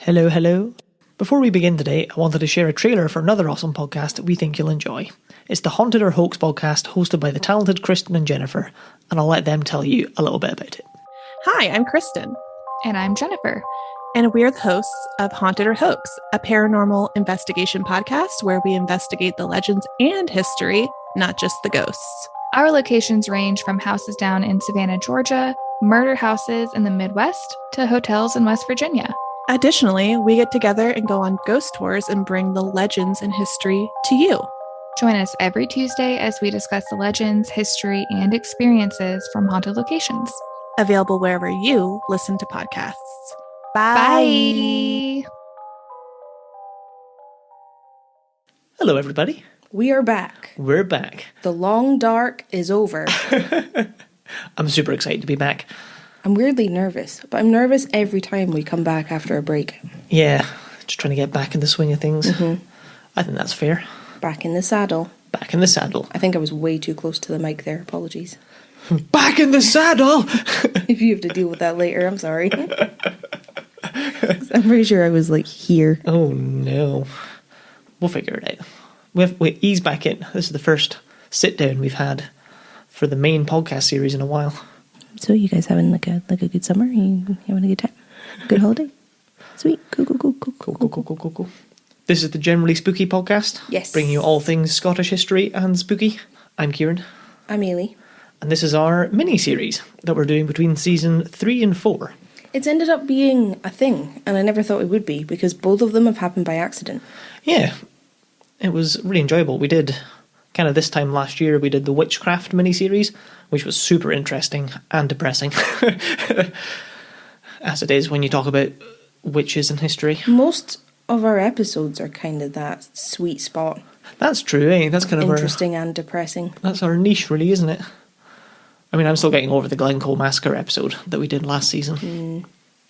Hello, hello. Before we begin today, I wanted to share a trailer for another awesome podcast that we think you'll enjoy. It's the Haunted or Hoax podcast hosted by the talented Kristen and Jennifer, and I'll let them tell you a little bit about it. Hi, I'm Kristen. And I'm Jennifer. And we're the hosts of Haunted or Hoax, a paranormal investigation podcast where we investigate the legends and history, not just the ghosts. Our locations range from houses down in Savannah, Georgia, murder houses in the Midwest, to hotels in West Virginia. Additionally, we get together and go on ghost tours and bring the legends and history to you. Join us every Tuesday as we discuss the legends, history, and experiences from haunted locations. Available wherever you listen to podcasts. Bye. Hello, everybody. We are back. We're back. The long dark is over. I'm super excited to be back. I'm weirdly nervous, but I'm nervous every time we come back after a break. Yeah, just trying to get back in the swing of things. Mm-hmm. I think that's fair. Back in the saddle. Back in the saddle. I think I was way too close to the mic there. Apologies. Back in the saddle! If you have to deal with that later, I'm sorry. I'm pretty sure I was like here. Oh no. We'll figure it out. We ease back in. This is the first sit down we've had for the main podcast series in a while. So you guys having like a good summer? You having a good time? Good holiday? Sweet. Cool. This is the Generally Spooky podcast. Yes. Bringing you all things Scottish history and spooky. I'm Kieran. I'm Eilidh. And this is our mini-series that we're doing between season 3 and 4. It's ended up being a thing, and I never thought it would be, because both of them have happened by accident. Yeah. It was really enjoyable. We did, kind of this time last year, we did the Witchcraft mini-series, which was super interesting and depressing. As it is when you talk about witches in history. Most of our episodes are kind of that sweet spot. That's true, eh? That's kind of interesting and depressing. That's our niche, really, isn't it? I mean, I'm still getting over the Glencoe Massacre episode that we did last season.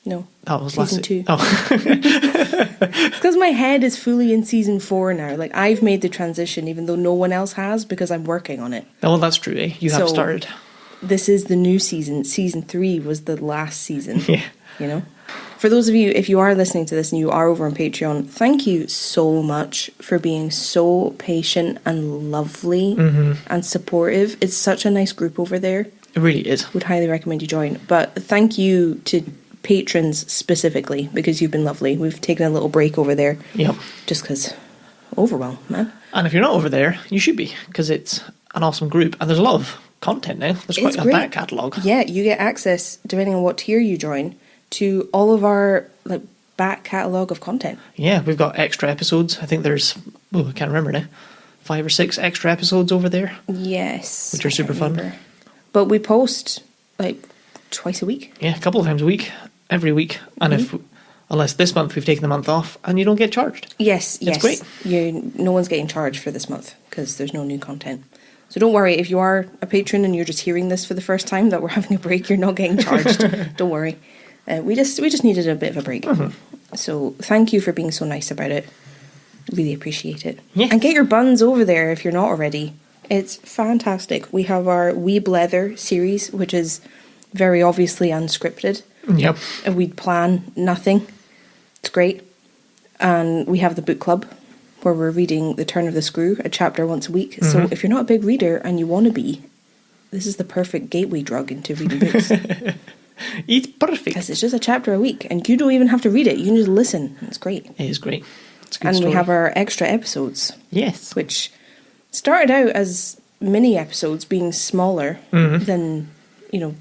No. That was season 2. Oh. It's because my head is fully in season 4 now. Like, I've made the transition, even though no one else has, because I'm working on it. Oh, that's true, eh? You have started. This is the new season. Season 3 was the last season. Yeah. You know? For those of you, if you are listening to this and you are over on Patreon, thank you so much for being so patient and lovely and supportive. It's such a nice group over there. It really is. Would highly recommend you join. But thank you to patrons specifically, because you've been lovely. We've taken a little break over there. Yep. Just because overwhelm, man. And if you're not over there, you should be, because it's an awesome group. And there's a lot of content now. There's quite a back catalogue. Yeah, you get access, depending on what tier you join, to all of our like back catalogue of content. Yeah, we've got extra episodes. I think there's, I can't remember now, 5 or 6 extra episodes over there. Yes. Which are super fun. But we post like twice a week. Yeah, a couple of times a week, every week. And unless this month we've taken the month off and you don't get charged. Yes. It's great. No one's getting charged for this month because there's no new content. So don't worry, if you are a patron and you're just hearing this for the first time that we're having a break, you're not getting charged. Don't worry. We just needed a bit of a break. So thank you for being so nice about it. Really appreciate it. Yeah. And get your buns over there if you're not already. It's fantastic. We have our We Blether series, which is very obviously unscripted. Yep. And we plan nothing. It's great. And we have the book club, where we're reading The Turn of the Screw, a chapter once a week. So if you're not a big reader and you want to be, this is the perfect gateway drug into reading books. It's perfect. Because it's just a chapter a week, and you don't even have to read it. You can just listen. It's great. It is great. It's a good and story. we have our extra episodes. Yes. Which started out as mini episodes, being smaller than,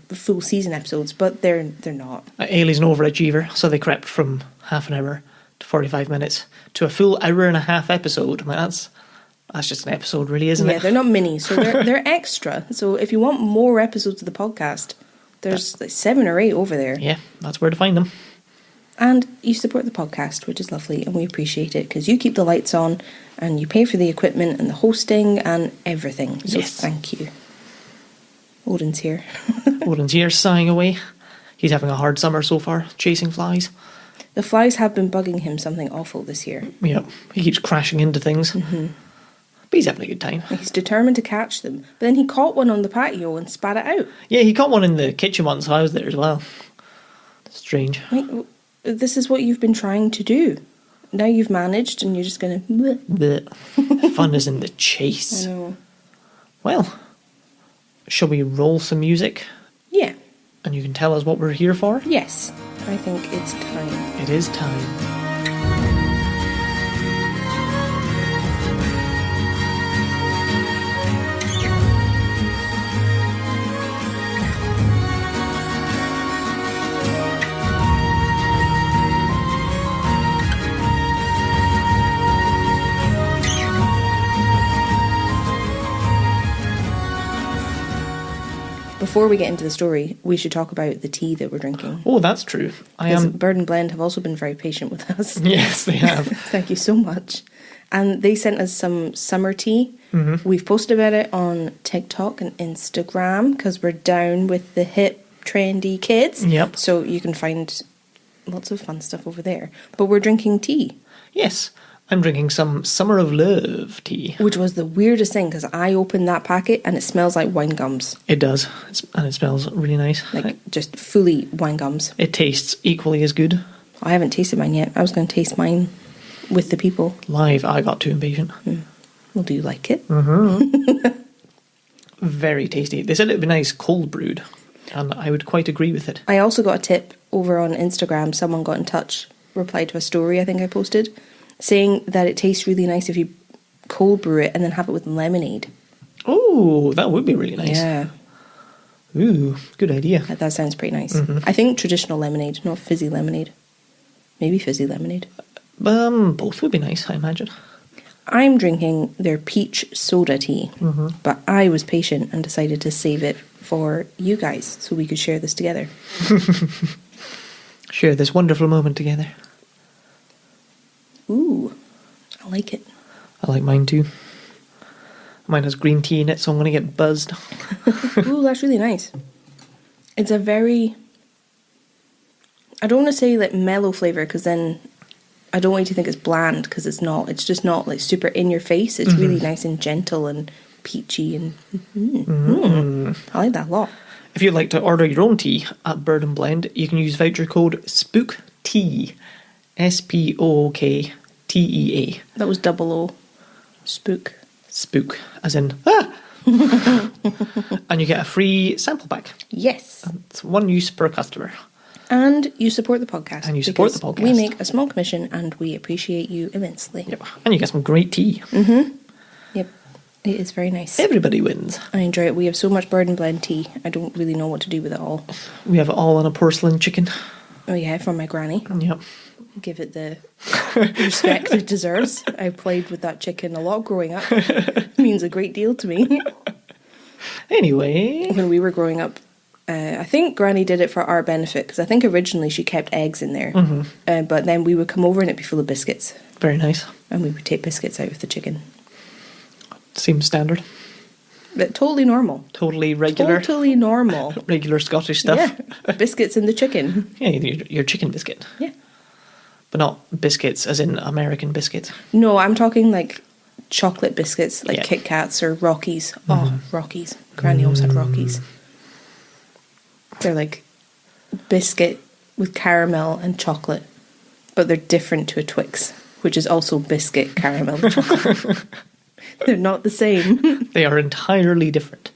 full season episodes, but they're not. Ailey's an overachiever, so they crept from half an hour to 45 minutes to a full hour and a half episode. I mean, that's just an episode, really, isn't it? Yeah, they're not mini, so they're extra. So if you want more episodes of the podcast, there's like 7 or 8 over there. Yeah, that's where to find them. And you support the podcast, which is lovely, and we appreciate it, because you keep the lights on, and you pay for the equipment, and the hosting, and everything. So Thank you. Odin's here. Odin's here, sighing away. He's having a hard summer so far, chasing flies. The flies have been bugging him something awful this year. Yeah, he keeps crashing into things. But he's having a good time. He's determined to catch them. But then he caught one on the patio and spat it out. Yeah, he caught one in the kitchen once, so I was there as well. Strange. Wait, this is what you've been trying to do. Now you've managed and you're just going to... Blech. Fun is in the chase. I know. Well, shall we roll some music? Yeah. And you can tell us what we're here for? Yes. I think it's time. It is time. Before we get into the story, we should talk about the tea that we're drinking. Oh, that's true. Bird and Blend have also been very patient with us. Yes, they have. Thank you so much. And they sent us some summer tea. Mm-hmm. We've posted about it on TikTok and Instagram because we're down with the hip, trendy kids. Yep. So you can find lots of fun stuff over there. But we're drinking tea. Yes. I'm drinking some Summer of Love tea. Which was the weirdest thing because I opened that packet and it smells like wine gums. It does. And it smells really nice. Like just fully wine gums. It tastes equally as good. I haven't tasted mine yet. I was going to taste mine with the people. Live, I got too impatient. Well, do you like it? Mm-hmm. Very tasty. They said it would be nice cold brewed. And I would quite agree with it. I also got a tip over on Instagram. Someone got in touch, replied to a story I think I posted, saying that it tastes really nice if you cold brew it and then have it with lemonade. Oh, that would be really nice. Yeah. Ooh, good idea. That sounds pretty nice. Mm-hmm. I think traditional lemonade, not fizzy lemonade. Maybe fizzy lemonade. Both would be nice, I imagine. I'm drinking their peach soda tea, but I was patient and decided to save it for you guys so we could share this together. Share this wonderful moment together. Ooh, I like it. I like mine too. Mine has green tea in it, so I'm going to get buzzed. Ooh, that's really nice. It's a very... I don't want to say like mellow flavour because then I don't want you to think it's bland because it's not. It's just not like super in your face. It's really nice and gentle and peachy and I like that a lot. If you'd like to order your own tea at Bird and Blend, you can use voucher code SPOOKTEA. SPOOKTEA. That was double O. Spook. Spook, as in, And you get a free sample pack. Yes. It's one use per customer. And you support the podcast. And you support the podcast. We make a small commission and we appreciate you immensely. Yep. And you get some great tea. Yep. It is very nice. Everybody wins. I enjoy it. We have so much Bird and Blend tea. I don't really know what to do with it all. We have it all on a porcelain chicken. Oh yeah, from my granny. Yep. Give it the respect it deserves. I played with that chicken a lot growing up. It means a great deal to me. Anyway. When we were growing up, I think Granny did it for our benefit because I think originally she kept eggs in there. But then we would come over and it'd be full of biscuits. Very nice. And we would take biscuits out of the chicken. Seems standard. But totally normal. Totally regular. Totally normal. Regular Scottish stuff. Yeah. Biscuits in the chicken. Yeah, your chicken biscuit. Yeah. But not biscuits as in American biscuits. No, I'm talking like chocolate biscuits, like Kit Kats or Rockies. Oh, Rockies. Granny always had Rockies. They're like biscuit with caramel and chocolate, but they're different to a Twix, which is also biscuit, caramel, and chocolate. They're not the same. They are entirely different.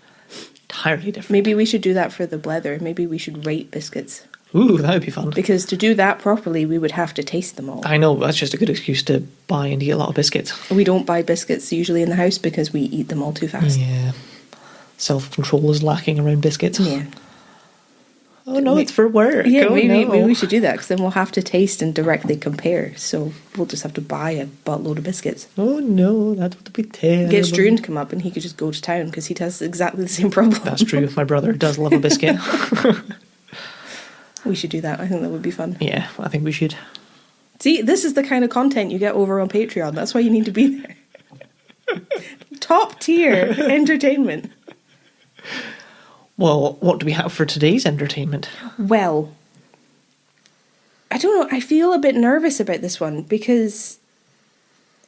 Entirely different. Maybe we should do that for the blether. Maybe we should rate biscuits. Ooh, that would be fun. Because to do that properly, we would have to taste them all. I know, but that's just a good excuse to buy and eat a lot of biscuits. We don't buy biscuits usually in the house because we eat them all too fast. Yeah. Self-control is lacking around biscuits. Yeah. Oh no, it's for work. Yeah, oh, maybe no. we should do that because then we'll have to taste and directly compare. So we'll just have to buy a buttload of biscuits. Oh no, that would be terrible. Get Struan to come up and he could just go to town because he has exactly the same problem. That's true. My brother does love a biscuit. We should do that. I think that would be fun. Yeah, I think we should. See, this is the kind of content you get over on Patreon. That's why you need to be there. Top tier entertainment. Well, what do we have for today's entertainment? Well, I don't know. I feel a bit nervous about this one because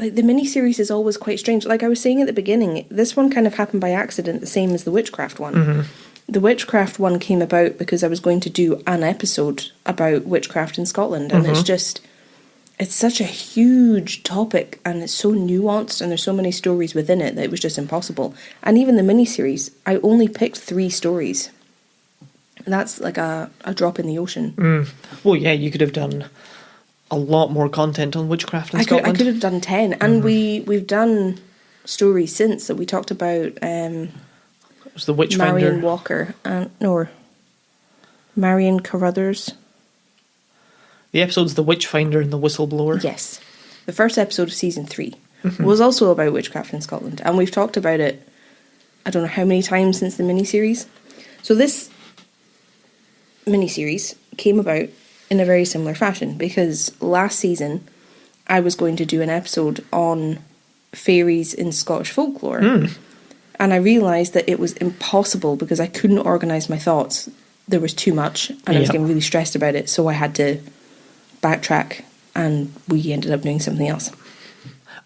like the miniseries is always quite strange. Like I was saying at the beginning, this one kind of happened by accident, the same as the witchcraft one. the witchcraft one came about because I was going to do an episode about witchcraft in Scotland, and it's such a huge topic, and it's so nuanced, and there's so many stories within it that it was just impossible. And even the miniseries, I only picked 3 stories. And that's like a drop in the ocean. Well, yeah, you could have done a lot more content on witchcraft in Scotland. I could have done 10, and we've done stories since that we talked about. It was the Witchfinder. Marion Walker or Marion Carruthers. The episode's The Witchfinder and the Whistleblower. Yes. The first episode of season 3 was also about witchcraft in Scotland, and we've talked about it, I don't know how many times since the miniseries. So this miniseries came about in a very similar fashion, because last season I was going to do an episode on fairies in Scottish folklore, and I realised that it was impossible because I couldn't organise my thoughts. There was too much, and I was getting really stressed about it, so I had to backtrack, and we ended up doing something else.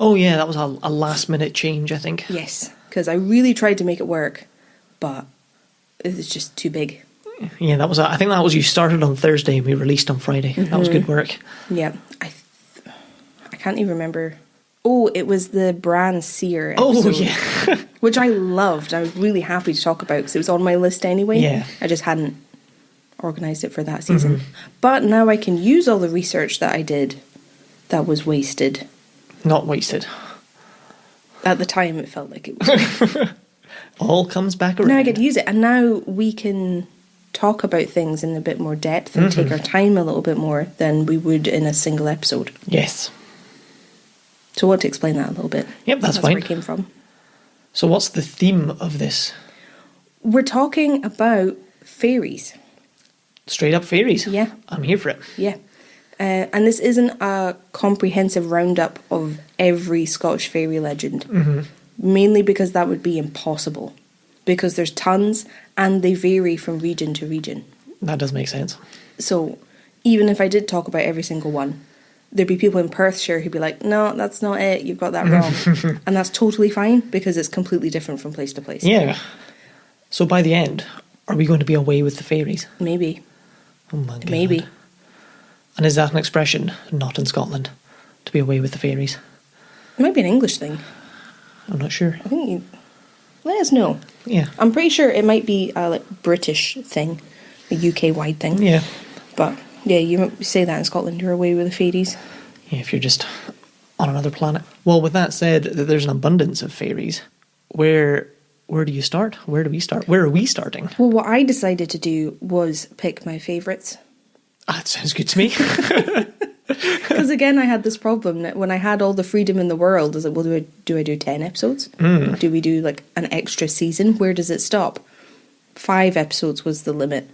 Oh yeah, that was a last minute change, I think. Yes, because I really tried to make it work, but it was just too big. Yeah, that was. I think that was, you started on Thursday and we released on Friday. That was good work. Yeah, I can't even remember. Oh, it was the Bran Seer episode. Oh yeah, which I loved. I was really happy to talk about because it was on my list anyway. Yeah, I just hadn't organised it for that season. But now I can use all the research that I did that was wasted. Not wasted. At the time, it felt like it was. All comes back around. Now I get to use it, and now we can talk about things in a bit more depth and take our time a little bit more than we would in a single episode. Yes. So I want to explain that a little bit. Yep, that's fine. Where it came from. So what's the theme of this? We're talking about fairies. Straight up fairies. Yeah. I'm here for it. Yeah. And this isn't a comprehensive roundup of every Scottish fairy legend. Mainly because that would be impossible. Because there's tons, and they vary from region to region. That does make sense. So even if I did talk about every single one, there'd be people in Perthshire who'd be like, no, that's not it, you've got that wrong. And that's totally fine, because it's completely different from place to place. Yeah. So by the end, are we going to be away with the fairies? Maybe. Oh my God. Maybe. And is that an expression, not in Scotland, to be away with the fairies? It might be an English thing. I'm not sure. I think let us know. Yeah. I'm pretty sure it might be a British thing, a UK-wide thing. Yeah. But yeah, you say that in Scotland, you're away with the fairies. Yeah, if you're just on another planet. Well, with that said, there's an abundance of fairies. Where do you start? Where do we start? Where are we starting? Well, what I decided to do was pick my favourites. That sounds good to me. Because again, I had this problem that when I had all the freedom in the world, I was like, well, do I do 10 episodes? Do we do like an extra season? Where does it stop? 5 episodes was the limit.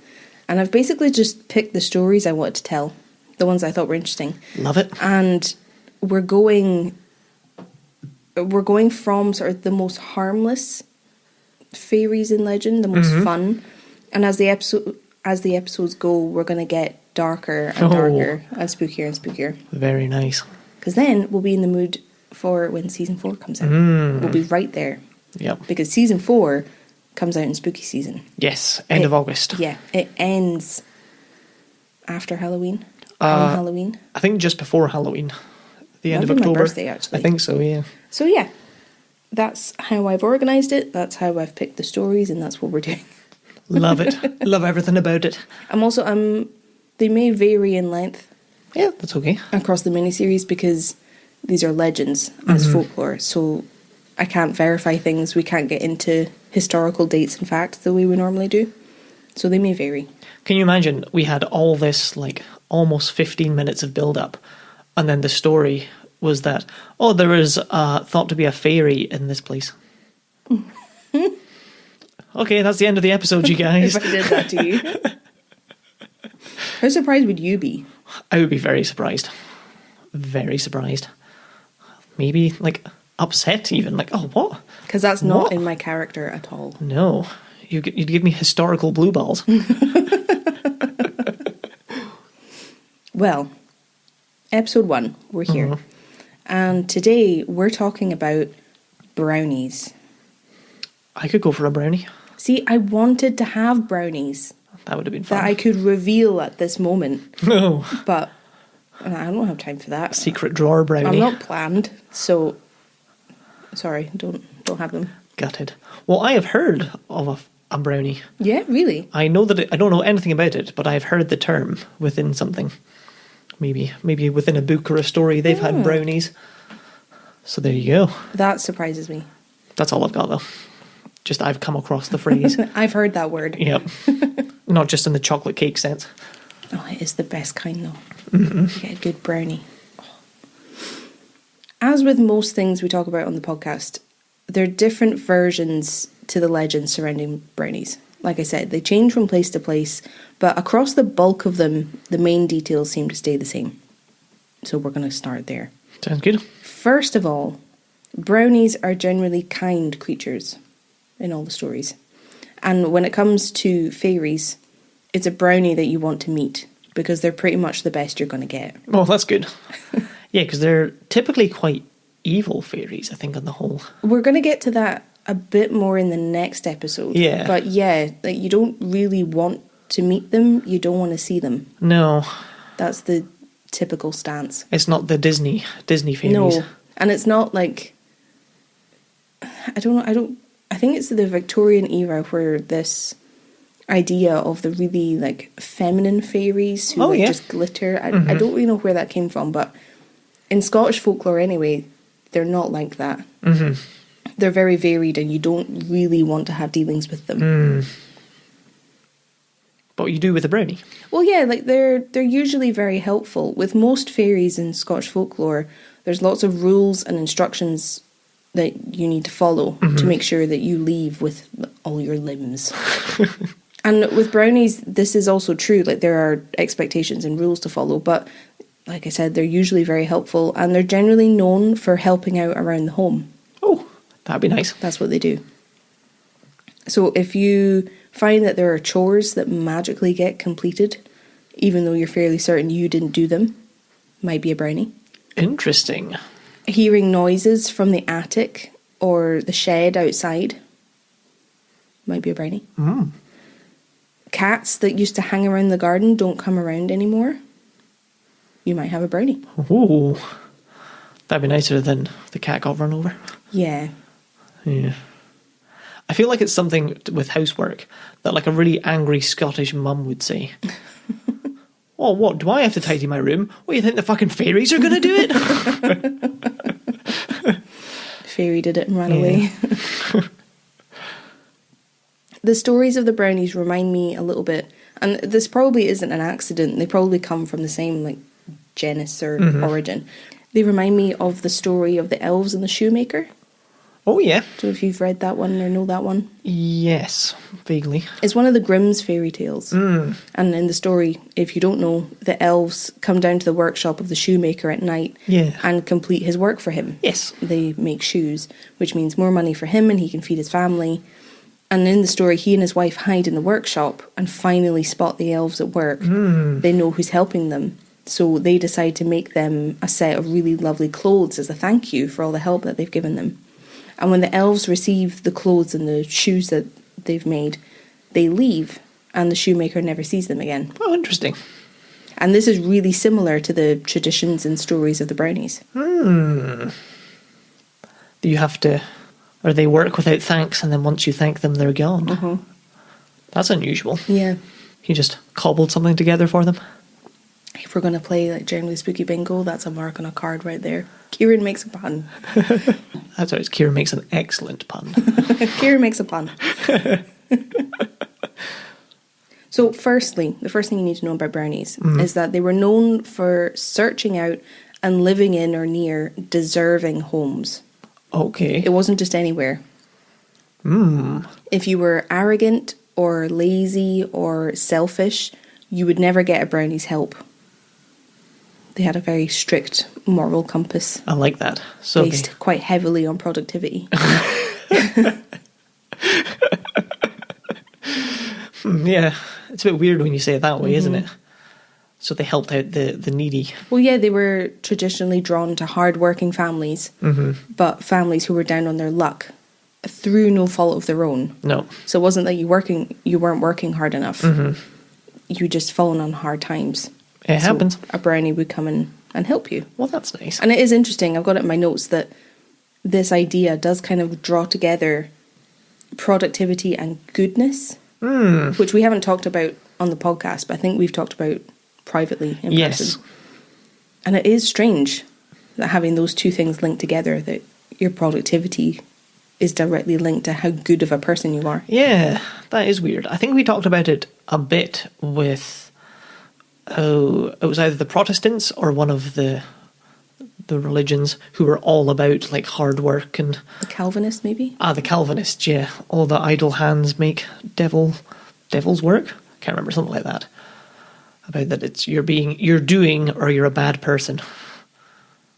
And I've basically just picked the stories I wanted to tell, the ones I thought were interesting. Love it. And we're going from sort of the most harmless fairies in legend, the most fun. And as the episodes go, we're going to get darker and darker and spookier and spookier. Very nice. Because then we'll be in the mood for when season 4 comes out. We'll be right there. Yep. Because season 4 comes out in spooky season. Yes, end of August. Yeah, it ends after Halloween. On Halloween. I think just before Halloween. The end of Might be my October. birthday, actually. I think so, yeah. So yeah, that's how I've organised it. That's how I've picked the stories, and that's what we're doing. Love it. Love everything about it. They may vary in length. Yeah, that's okay. Across the miniseries, because these are legends as folklore, so I can't verify things. We can't get into historical dates and facts the way we normally do. So they may vary. Can you imagine we had all this, like, almost 15 minutes of build-up, and then the story was that, there is thought to be a fairy in this place. Okay, that's the end of the episode, you guys. If I did that to you. How surprised would you be? I would be very surprised. Very surprised. Maybe, like, upset even. Like, oh, what? Because that's not in my character at all. No. You'd give me historical blue balls. Well, episode 1, we're here. And today we're talking about brownies. I could go for a brownie. See, I wanted to have brownies That would have been fun. that I could reveal at this moment. No. But I don't have time for that. Secret drawer brownie. I'm not planned, so sorry, don't have them. Gutted. Well, I have heard of a brownie. Yeah, really? I know that I don't know anything about it, but I've heard the term within something. Maybe within a book or a story they've had brownies. So there you go. That surprises me. That's all I've got though. Just I've come across the phrase. I've heard that word. Yep. Not just in the chocolate cake sense. Oh, it is the best kind though. You get a good brownie. As with most things we talk about on the podcast, there are different versions to the legends surrounding brownies. Like I said, they change from place to place, but across the bulk of them, the main details seem to stay the same. So we're going to start there. Sounds good. First of all, brownies are generally kind creatures in all the stories. And when it comes to fairies, it's a brownie that you want to meet because they're pretty much the best you're going to get. Oh, that's good. Yeah, because they're typically quite evil fairies, I think, on the whole. We're going to get to that a bit more in the next episode. Yeah. But yeah, like, you don't really want to meet them. You don't want to see them. No. That's the typical stance. It's not the Disney fairies. No. And it's not like... I think it's the Victorian era where this idea of the really like feminine fairies who just glitter. I don't really know where that came from, but in Scottish folklore anyway, they're not like that. Mm-hmm. They're very varied and you don't really want to have dealings with them. But you do with a brownie. Well, yeah, like they're usually very helpful. With most fairies in Scottish folklore, there's lots of rules and instructions that you need to follow to make sure that you leave with all your limbs. And with brownies, this is also true. Like there are expectations and rules to follow, but like I said, they're usually very helpful and they're generally known for helping out around the home. Oh, that'd be nice. That's what they do. So if you find that there are chores that magically get completed, even though you're fairly certain you didn't do them, might be a brownie. Interesting. Hearing noises from the attic or the shed outside might be a brownie. Cats that used to hang around the garden don't come around anymore. You might have a brownie. Ooh, that'd be nicer than the cat got run over. Yeah. Yeah. I feel like it's something with housework that like a really angry Scottish mum would say. Oh, what? Do I have to tidy my room? What, you think the fucking fairies are going to do it? Fairy did it and ran away. The stories of the brownies remind me a little bit, and this probably isn't an accident, they probably come from the same like genus or origin. They remind me of the story of the elves and the shoemaker. Oh, yeah. So if you've read that one or know that one. Yes, vaguely. It's one of the Grimm's fairy tales. And in the story, if you don't know, the elves come down to the workshop of the shoemaker at night and complete his work for him. Yes. They make shoes, which means more money for him and he can feed his family. And in the story, he and his wife hide in the workshop and finally spot the elves at work. They know who's helping them. So they decide to make them a set of really lovely clothes as a thank you for all the help that they've given them. And when the elves receive the clothes and the shoes that they've made, they leave and the shoemaker never sees them again. Oh, interesting. And this is really similar to the traditions and stories of the brownies. Do you have to, or they work without thanks and then once you thank them, they're gone? That's unusual. Yeah. You just cobbled something together for them? If we're going to play like generally spooky bingo, that's a mark on a card right there. Kieran makes a pun. That's right, Kieran makes an excellent pun. Kieran makes a pun. So firstly, the first thing you need to know about brownies is that they were known for searching out and living in or near deserving homes. Okay. It wasn't just anywhere. If you were arrogant or lazy or selfish, you would never get a brownie's help. They had a very strict moral compass. I like that. So based quite heavily on productivity. Yeah, it's a bit weird when you say it that way, isn't it? So they helped out the needy. Well, yeah, they were traditionally drawn to hard-working families, but families who were down on their luck. through no fault of their own. No. So it wasn't that you weren't working hard enough. You just fallen on hard times. It happens. A brownie would come in and help you. Well, that's nice. And it is interesting. I've got it in my notes that this idea does kind of draw together productivity and goodness, which we haven't talked about on the podcast, but I think we've talked about privately in person. And it is strange that having those two things linked together, that your productivity is directly linked to how good of a person you are. Yeah, that is weird. I think we talked about it a bit with, it was either the Protestants or one of the religions who were all about like hard work and... The Calvinists, maybe? The Calvinists, yeah. All the idle hands make devil's work. Can't remember, something like that. About that it's you're doing or you're a bad person.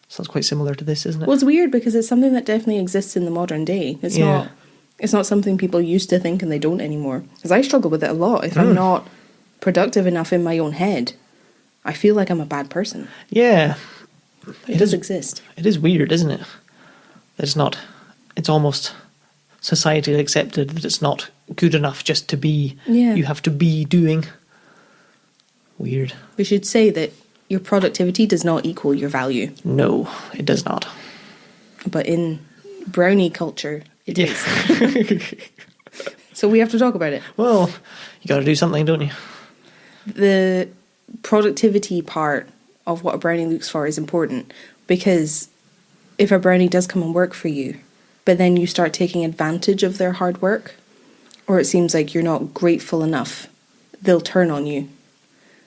Sounds quite similar to this, isn't it? Well, it's weird because it's something that definitely exists in the modern day. It's not something people used to think and they don't anymore. Because I struggle with it a lot. If I'm not productive enough in my own head, I feel like I'm a bad person. Yeah. It does exist. It is weird, isn't it? It's almost societally accepted that it's not good enough just to be. Yeah. You have to be doing. Weird. We should say that your productivity does not equal your value. No, it does not. But in brownie culture, it is. So we have to talk about it. Well, you got to do something, don't you? The productivity part of what a brownie looks for is important, because if a brownie does come and work for you, but then you start taking advantage of their hard work, or it seems like you're not grateful enough, they'll turn on you.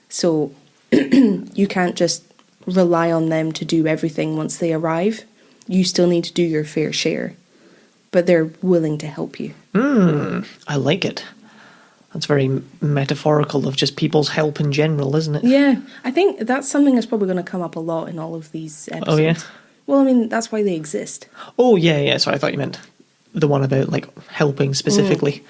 So you can't just rely on them to do everything once they arrive. You still need to do your fair share, but they're willing to help you. I like it. That's very metaphorical of just people's help in general, isn't it? Yeah, I think that's something that's probably going to come up a lot in all of these episodes. Oh, yeah? Well, I mean, that's why they exist. Oh, yeah. Sorry, I thought you meant the one about, like, helping specifically.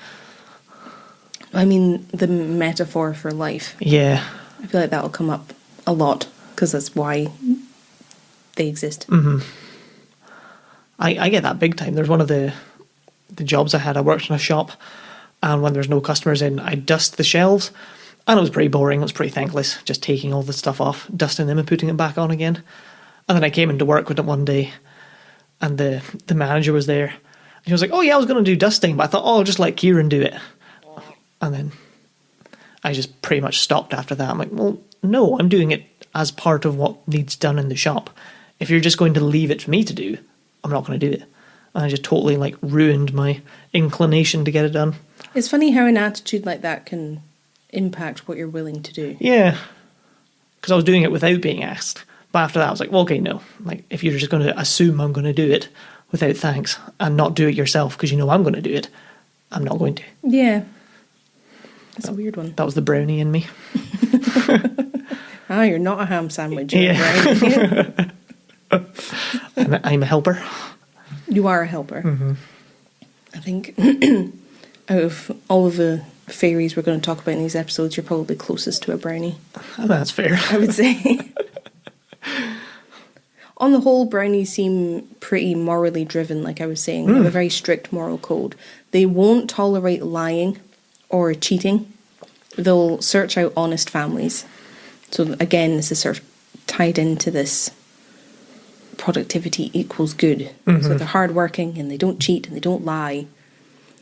I mean, the metaphor for life. Yeah. I feel like that'll come up a lot, because that's why they exist. I get that big time. There's one of the jobs I had. I worked in a shop, and when there's no customers in, I dust the shelves, and it was pretty boring. It was pretty thankless, just taking all the stuff off, dusting them and putting it back on again. And then I came into work with it one day, and the manager was there, and he was like, "Oh yeah, I was going to do dusting, but I thought, I'll just let Kieran do it." And then I just pretty much stopped after that. I'm like, well, no, I'm doing it as part of what needs done in the shop. If you're just going to leave it for me to do, I'm not going to do it. And I just totally like ruined my inclination to get it done. It's funny how an attitude like that can impact what you're willing to do. Yeah. Because I was doing it without being asked. But after that, I was like, well, okay, no. Like, if you're just going to assume I'm going to do it without thanks and not do it yourself because you know I'm going to do it, I'm not going to. Yeah. That's a weird one. That was the brownie in me. You're not a ham sandwich. Yeah. I'm a helper. You are a helper. I think out of all of the fairies we're going to talk about in these episodes, you're probably closest to a brownie. Oh, that's fair. I would say. On the whole, brownies seem pretty morally driven, like I was saying. They have a very strict moral code. They won't tolerate lying or cheating. They'll search out honest families. So again, this is sort of tied into this productivity equals good. So they're hardworking and they don't cheat and they don't lie.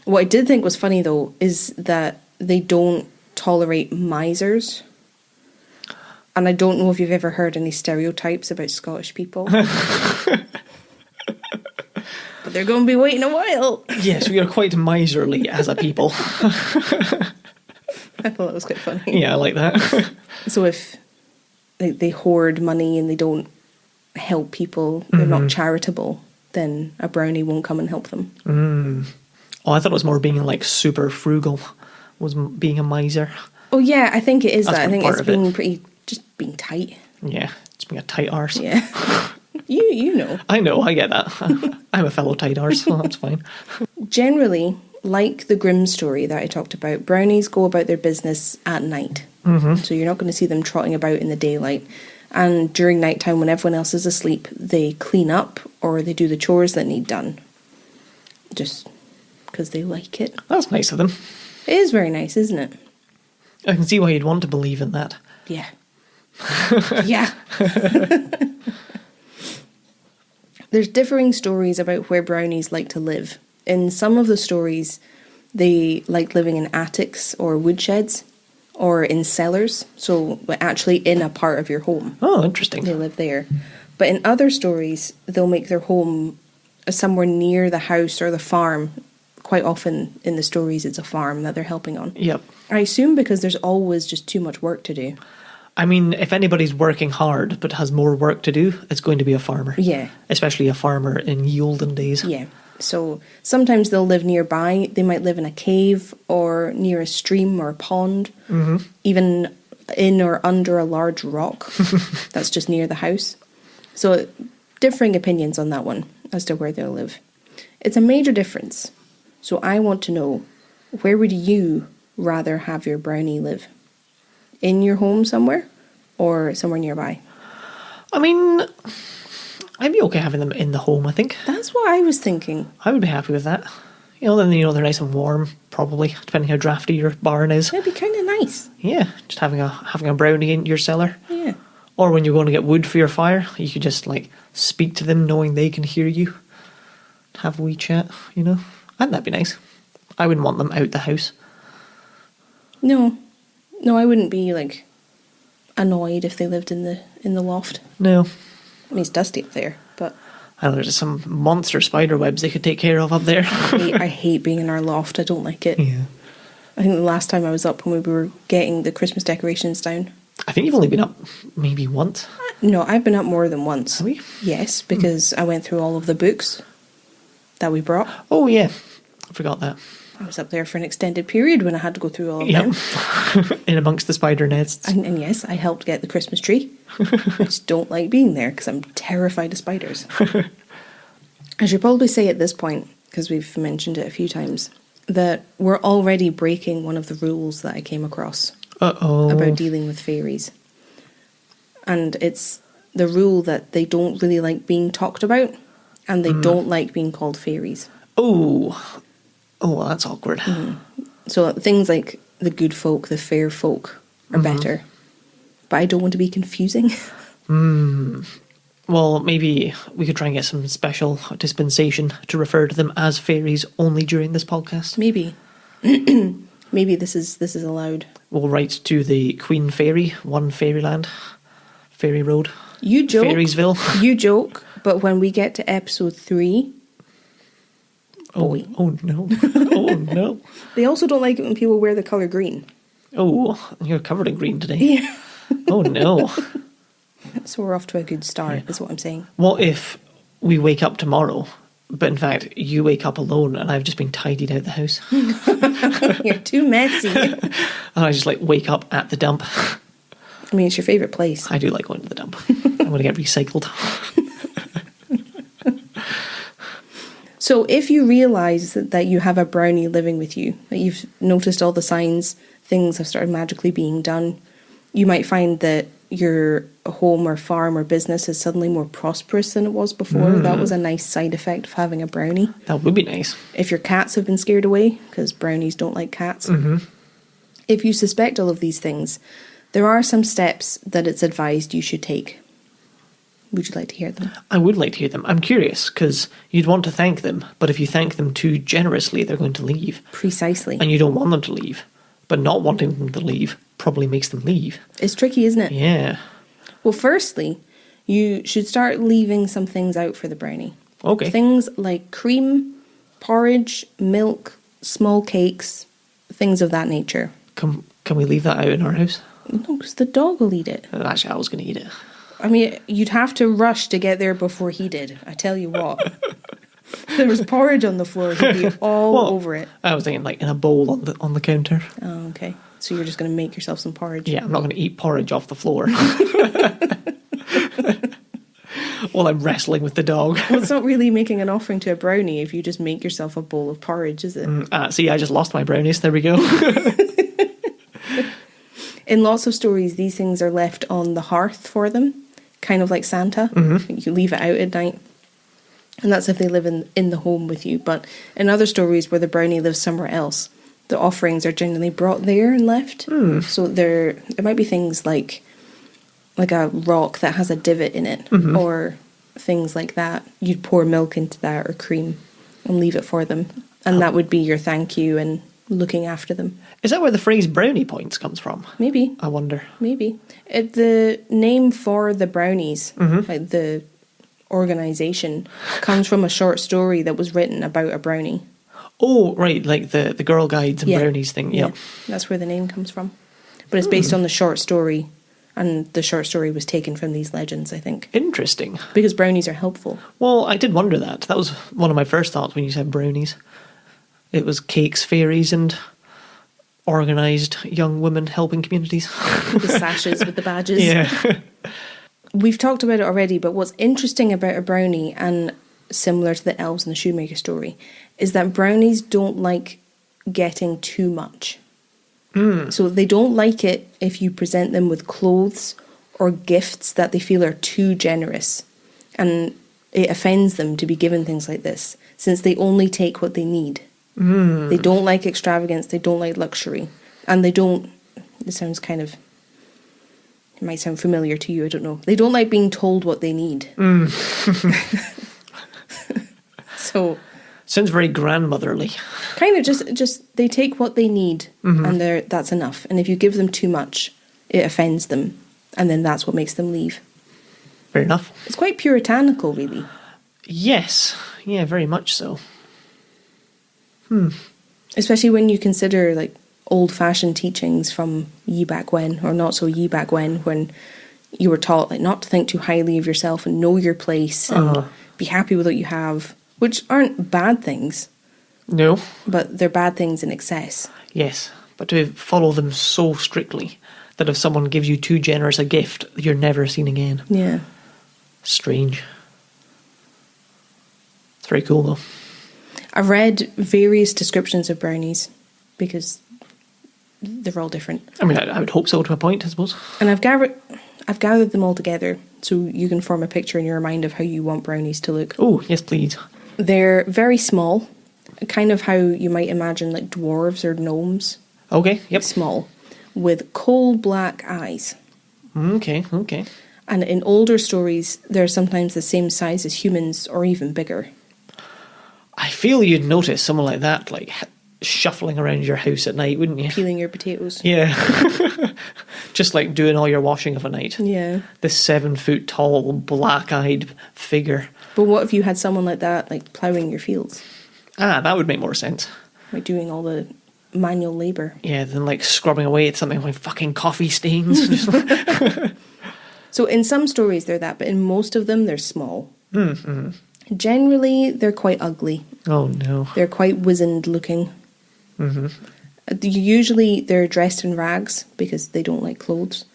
What I did think was funny, though, is that they don't tolerate misers. And I don't know if you've ever heard any stereotypes about Scottish people. But they're going to be waiting a while. Yes, we are quite miserly as a people. I thought that was quite funny. Yeah, I like that. So if they hoard money and they don't help people, they're not charitable, then a brownie won't come and help them. Oh, I thought it was more being like super frugal, was being a miser. Oh yeah, I think it is that. I think it's being just being tight. Yeah, it's being a tight arse. Yeah. You know. I know, I get that. I'm a fellow tight arse, so that's fine. Generally, like the Grimm story that I talked about, brownies go about their business at night. So you're not going to see them trotting about in the daylight. And during nighttime, when everyone else is asleep, they clean up or they do the chores that need done. Just because they like it. That's nice of them. It is very nice, isn't it? I can see why you'd want to believe in that. Yeah. Yeah. There's differing stories about where brownies like to live. In some of the stories, they like living in attics or woodsheds or in cellars, so actually in a part of your home. Oh, interesting. They live there. But in other stories, they'll make their home somewhere near the house or the farm. Quite often in the stories, it's a farm that they're helping on. Yep. I assume because there's always just too much work to do. I mean, if anybody's working hard but has more work to do, it's going to be a farmer. Yeah. Especially a farmer in ye olden days. Yeah. So sometimes they'll live nearby. They might live in a cave or near a stream or a pond, even in or under a large rock that's just near the house. So differing opinions on that one as to where they'll live. It's a major difference. So I want to know, where would you rather have your brownie live? In your home somewhere or somewhere nearby? I mean, I'd be okay having them in the home, I think. That's what I was thinking. I would be happy with that. Then they're nice and warm, probably, depending how drafty your barn is. It'd be kind of nice. Yeah, just having a brownie in your cellar. Yeah. Or when you're going to get wood for your fire, you could just, speak to them knowing they can hear you. Have a wee chat, And that'd be nice. I wouldn't want them out the house. No, I wouldn't be annoyed if they lived in the loft. No. I mean, it's dusty up there, but I know there's some monster spider webs they could take care of up there. I hate being in our loft. I don't like it. Yeah. I think the last time I was up when we were getting the Christmas decorations down. I think you've only been up maybe once. No, I've been up more than once. Have you? Yes, because I went through all of the books that we brought. Oh yeah, I forgot that. I was up there for an extended period when I had to go through all of them. In amongst the spider nests. And yes, I helped get the Christmas tree. I just don't like being there because I'm terrified of spiders. I should probably say at this point, because we've mentioned it a few times, that we're already breaking one of the rules that I came across about dealing with fairies. And it's the rule that they don't really like being talked about, and they don't like being called fairies. Oh, well, that's awkward. So things like the good folk, the fair folk are better. But I don't want to be confusing. Well, maybe we could try and get some special dispensation to refer to them as fairies only during this podcast. Maybe. Maybe this is allowed. We'll write to the Queen Fairy, One Fairyland, Fairy Road. You joke. Fairiesville. You joke, but when we get to episode 3... Oh no. Oh no. They also don't like it when people wear the colour green. Oh, you're covered in green today. Yeah. Oh no. So we're off to a good start, is what I'm saying. What if we wake up tomorrow, but in fact you wake up alone and I've just been tidied out the house? You're too messy. And I just wake up at the dump. I mean, it's your favourite place. I do like going to the dump. I'm going to get recycled. So if you realise that you have a brownie living with you, that you've noticed all the signs, things have started magically being done, you might find that your home or farm or business is suddenly more prosperous than it was before. That was a nice side effect of having a brownie. That would be nice. If your cats have been scared away, because brownies don't like cats. If you suspect all of these things, there are some steps that it's advised you should take. Would you like to hear them? I would like to hear them. I'm curious, because you'd want to thank them, but if you thank them too generously, they're going to leave. Precisely. And you don't want them to leave. But not wanting them to leave probably makes them leave. It's tricky, isn't it? Yeah. Well, firstly, you should start leaving some things out for the brownie. Okay. Things like cream, porridge, milk, small cakes, things of that nature. Can we leave that out in our house? No, because the dog will eat it. Actually, I was going to eat it. I mean, you'd have to rush to get there before he did. I tell you what. There was porridge on the floor. He'd be all over it. I was thinking in a bowl on the counter. Oh, okay. So you're just going to make yourself some porridge. Yeah, I'm not going to eat porridge off the floor. While I'm wrestling with the dog. Well, it's not really making an offering to a brownie if you just make yourself a bowl of porridge, is it? See, I just lost my brownies. There we go. In lots of stories, these things are left on the hearth for them, kind of like Santa. You leave it out at night. And that's if they live in the home with you. But in other stories where the brownie lives somewhere else, the offerings are generally brought there and left. So there might be things like a rock that has a divot in it, or things like that. You'd pour milk into that or cream and leave it for them. And that would be your thank you and looking after them. Is that where the phrase brownie points comes from? Maybe. I wonder. Maybe. The name for the Brownies, like the organisation, comes from a short story that was written about a brownie. Oh, right, like the Girl Guides and Brownies thing. Yep. Yeah, that's where the name comes from. But it's based on the short story, and the short story was taken from these legends, I think. Interesting. Because brownies are helpful. Well, I did wonder that. That was one of my first thoughts when you said brownies. It was cakes, fairies, and organised young women helping communities. With the sashes, with the badges. Yeah. We've talked about it already, but what's interesting about a brownie, and similar to the elves in the shoemaker story, is that brownies don't like getting too much. So they don't like it if you present them with clothes or gifts that they feel are too generous. And it offends them to be given things like this, since they only take what they need. They don't like extravagance, they don't like luxury. And they don't, it sounds kind of, it might sound familiar to you, I don't know. They don't like being told what they need. So sounds very grandmotherly. Kind of just they take what they need, and that's enough. And if you give them too much, it offends them, and then that's what makes them leave. Fair enough. It's quite puritanical, really. Yes. Yeah, very much so. Especially when you consider like old-fashioned teachings from ye back when, or not so ye back when you were taught like not to think too highly of yourself and know your place and be happy with what you have, which aren't bad things. No. But they're bad things in excess. Yes, but to follow them so strictly that if someone gives you too generous a gift, you're never seen again. Yeah. Strange. It's very cool, though. I've read various descriptions of brownies because they're all different. I mean, I would hope so to a point, I suppose. And I've gathered them all together so you can form a picture in your mind of how you want brownies to look. Oh, yes, please. They're very small, kind of how you might imagine like dwarves or gnomes. Okay, yep. Small, with coal black eyes. Okay. And in older stories, they're sometimes the same size as humans or even bigger. I feel you'd notice someone like that, like, shuffling around your house at night, wouldn't you? Peeling your potatoes. Yeah. Just like doing all your washing of a night. Yeah. This 7 foot tall, black-eyed figure. But what if you had someone like that, like, ploughing your fields? Ah, that would make more sense. Like doing all the manual labour. Yeah, then like scrubbing away at something like fucking coffee stains. So in some stories they're that, but in most of them they're small. Mm-hmm. Generally, they're quite ugly. Oh no. They're quite wizened looking. Mm-hmm. Usually they're dressed in rags because they don't like clothes.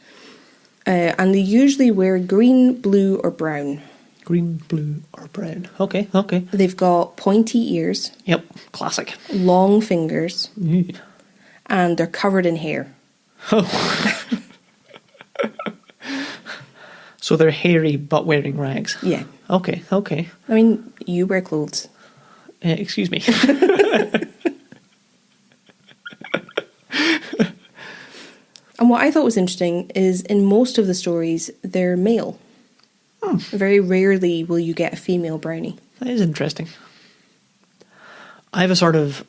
And they usually wear green, blue or brown. Green, blue or brown. Okay. They've got pointy ears. Yep, classic. Long fingers. Yeah. And they're covered in hair. Oh. So they're hairy but wearing rags. Yeah. Okay. I mean, you wear clothes. Excuse me. And what I thought was interesting is in most of the stories, they're male. Very rarely will you get a female brownie. That is interesting. I have a sort of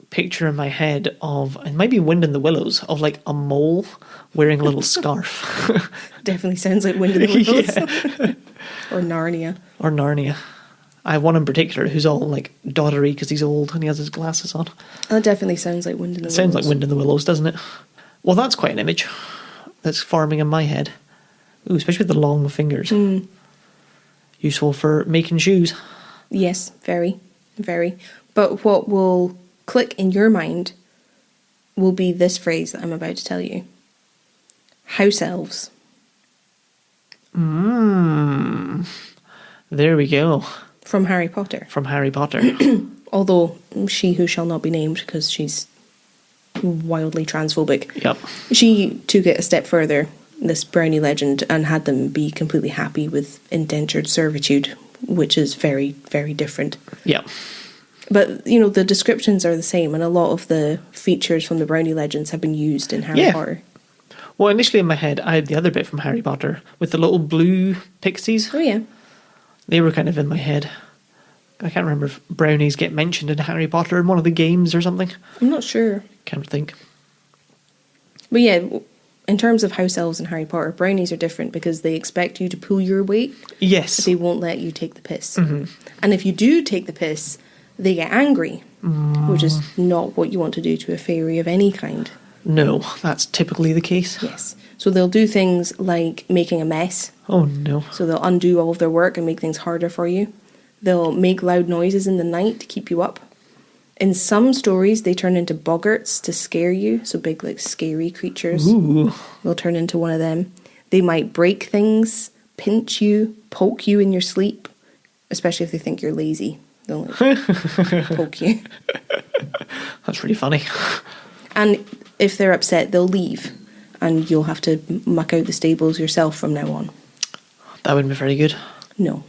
picture in my head of, it might be Wind in the Willows, of like a mole wearing a little scarf. Definitely sounds like Wind in the Willows. Yeah. Or Narnia. I have one in particular who's all like doddery because he's old and he has his glasses on. That definitely sounds like Wind in the Willows. Sounds like Wind in the Willows, doesn't it? Well, that's quite an image that's forming in my head. Ooh, especially with the long fingers. Useful for making shoes. Yes, very, very. But what will click in your mind will be this phrase that I'm about to tell you. House elves. There we go. From Harry Potter. Although she who shall not be named because she's wildly transphobic. Yep. She took it a step further, this brownie legend, and had them be completely happy with indentured servitude which is very, very different. Yeah. But, you know, the descriptions are the same, and a lot of the features from the Brownie legends have been used in Harry Potter. Well, initially in my head, I had the other bit from Harry Potter with the little blue pixies. Oh, yeah. They were kind of in my head. I can't remember if brownies get mentioned in Harry Potter in one of the games or something. I'm not sure. Can't think. But yeah, in terms of house elves in Harry Potter, brownies are different because they expect you to pull your weight. Yes. They won't let you take the piss. And if you do take the piss, they get angry, which is not what you want to do to a fairy of any kind. No, that's typically the case. Yes. So they'll do things like making a mess. Oh, no. So they'll undo all of their work and make things harder for you. They'll make loud noises in the night to keep you up. In some stories, they turn into boggarts to scare you. So big, like, scary creatures. Ooh. They'll turn into one of them. They might break things, pinch you, poke you in your sleep. Especially if they think you're lazy. They'll poke you. That's really funny. And if they're upset, they'll leave. And you'll have to muck out the stables yourself from now on. That wouldn't be very good. No.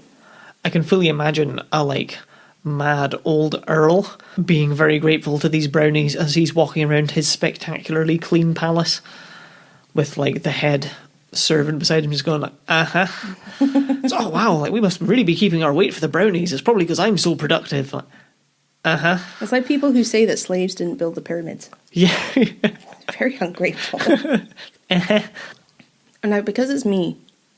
I can fully imagine a, like, mad old earl being very grateful to these brownies as he's walking around his spectacularly clean palace with, like, the head servant beside him just going like, So, oh, wow, like, we must really be keeping our weight for the brownies. It's probably because I'm so productive. Like, It's like people who say that slaves didn't build the pyramids. Yeah. Very ungrateful. And now, because it's me,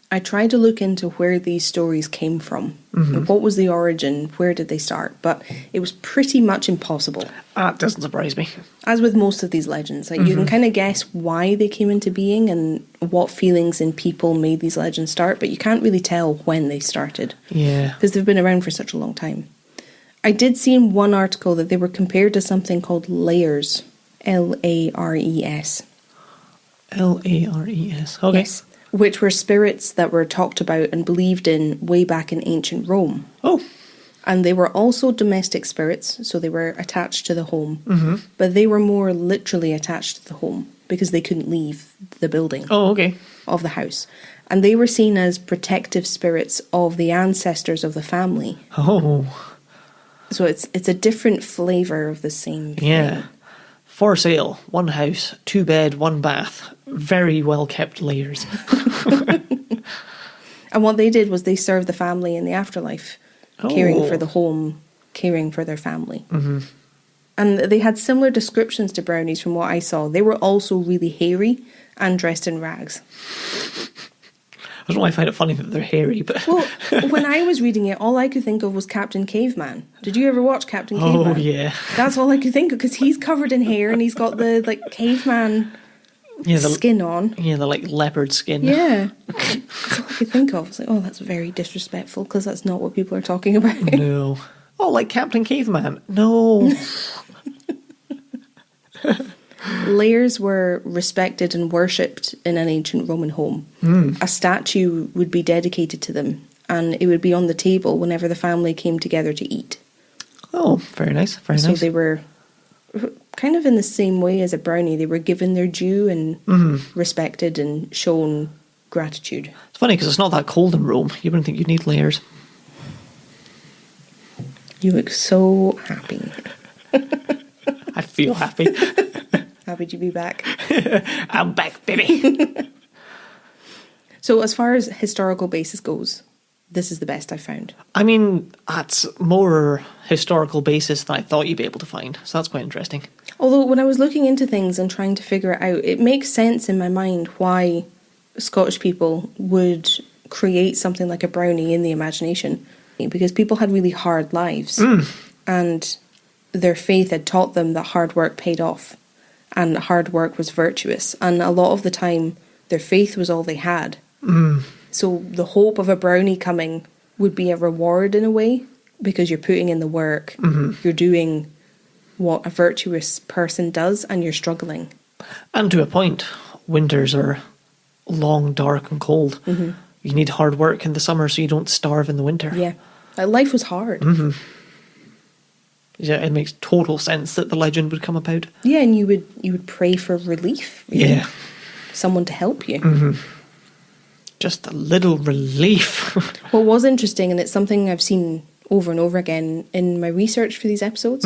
I tried to look into where these stories came from. Like, what was the origin? Where did they start? But it was pretty much impossible. That doesn't surprise me. As with most of these legends, like, you can kind of guess why they came into being and what feelings in people made these legends start, but you can't really tell when they started. Yeah. Because they've been around for such a long time. I did see in one article that they were compared to something called layers. Lares. Lares. Okay. Yes. Which were spirits that were talked about and believed in way back in ancient Rome. Oh. And they were also domestic spirits, so they were attached to the home. But they were more literally attached to the home because they couldn't leave the building of the house. And they were seen as protective spirits of the ancestors of the family. Oh. So it's a different flavour of the same thing. Yeah. For sale, 1 house, 2 bed, 1 bath. Very well kept layers. And what they did was they served the family in the afterlife, caring for the home, caring for their family. And they had similar descriptions to brownies from what I saw. They were also really hairy and dressed in rags. I don't know why I find it funny that they're hairy, but... Well, when I was reading it, all I could think of was Captain Caveman. Did you ever watch Captain Caveman? Oh, yeah. That's all I could think of, because he's covered in hair and he's got the, like, caveman skin on. Yeah, the, like, leopard skin. Yeah. That's all I could think of. I was like, oh, that's very disrespectful, because that's not what people are talking about. No. Oh, like Captain Caveman. No. Layers were respected and worshipped in an ancient Roman home. A statue would be dedicated to them, and it would be on the table whenever the family came together to eat. Oh, very nice, very So nice. they were kind of in the same way as a brownie. They were given their due and respected and shown gratitude. It's funny because it's not that cold in Rome. You wouldn't think you'd need layers. You look so happy. I feel happy. Happy to be back. I'm back, baby. So as far as historical basis goes, this is the best I've found. I mean, that's more historical basis than I thought you'd be able to find. So that's quite interesting. Although when I was looking into things and trying to figure it out, it makes sense in my mind why Scottish people would create something like a brownie in the imagination. Because people had really hard lives. And their faith had taught them that hard work paid off. And hard work was virtuous. And a lot of the time, their faith was all they had. So the hope of a brownie coming would be a reward in a way, because you're putting in the work. You're doing what a virtuous person does, and you're struggling. And to a point, winters are long, dark and cold. You need hard work in the summer so you don't starve in the winter. Yeah. Life was hard. Yeah, it makes total sense that the legend would come about. Yeah, and you would pray for relief. Really. Yeah. Someone to help you. Just a little relief. What was interesting, and it's something I've seen over and over again in my research for these episodes,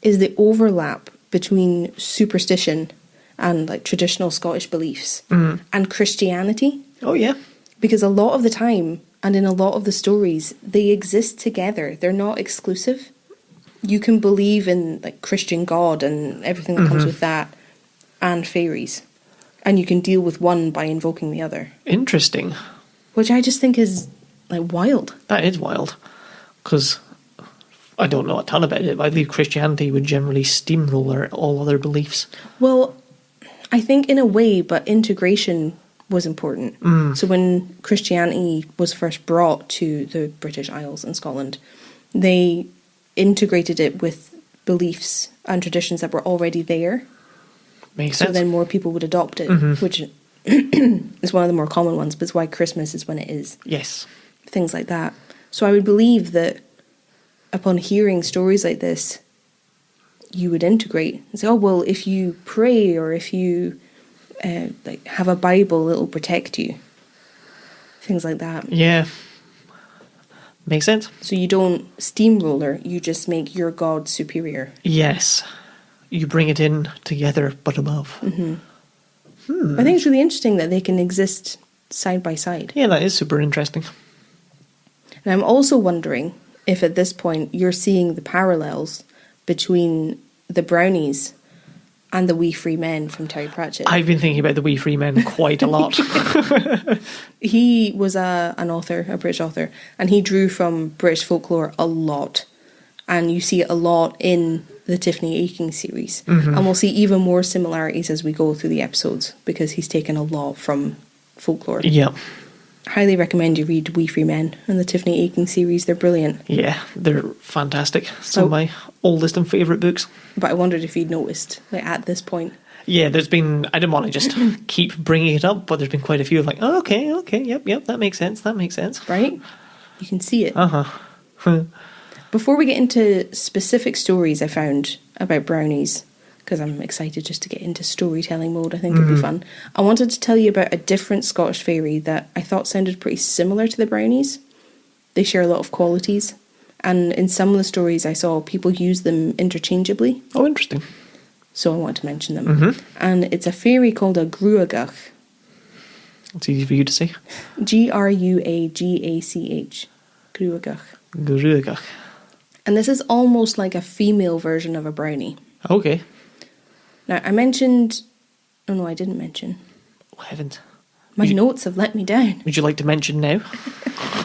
is the overlap between superstition and like traditional Scottish beliefs and Christianity. Oh, yeah. Because a lot of the time, and in a lot of the stories, they exist together. They're not exclusive. You can believe in like Christian God and everything that comes with that, and fairies. And you can deal with one by invoking the other. Interesting. Which I just think is like wild. That is wild. Because I don't know a ton about it, but I believe Christianity would generally steamroller all other beliefs. Well, I think in a way, but integration was important. So when Christianity was first brought to the British Isles and Scotland, they integrated it with beliefs and traditions that were already there. Makes sense. So then more people would adopt it, which is one of the more common ones, but it's why Christmas is when it is. Yes. Things like that. So I would believe that upon hearing stories like this, you would integrate and say, oh, well, if you pray or if you like have a Bible, it'll protect you. Things like that. Yeah. Makes sense. So you don't steamroller, you just make your God superior. Yes. You bring it in together, but above. I think it's really interesting that they can exist side by side. Yeah, that is super interesting. And I'm also wondering if at this point you're seeing the parallels between the Brownies and the Wee Free Men from Terry Pratchett. I've been thinking about the Wee Free Men quite a lot. He was an author, a British author, and he drew from British folklore a lot. And you see it a lot in the Tiffany Aching series. And we'll see even more similarities as we go through the episodes because he's taken a lot from folklore. Yeah. Highly recommend you read Wee Free Men and the Tiffany Aching series. They're brilliant. Yeah, they're fantastic. Some of my oldest and favourite books. But I wondered if you'd noticed, like, at this point. Yeah, there's been, I didn't want to just keep bringing it up, but there's been quite a few of like, oh, okay, yep, that makes sense. Right? You can see it. Uh-huh. Before we get into specific stories I found about Brownies, because I'm excited just to get into storytelling mode, I think it'd be fun. I wanted to tell you about a different Scottish fairy that I thought sounded pretty similar to the Brownies. They share a lot of qualities, and in some of the stories I saw people use them interchangeably. Oh, interesting. So I want to mention them. And it's a fairy called a gruagach. It's easy for you to say. Gruagach. Gruagach. Gruagach. And this is almost like a female version of a brownie. Okay. Now, I mentioned... Oh, no, I didn't mention. Oh, heavens. My notes have let me down. Would you like to mention now?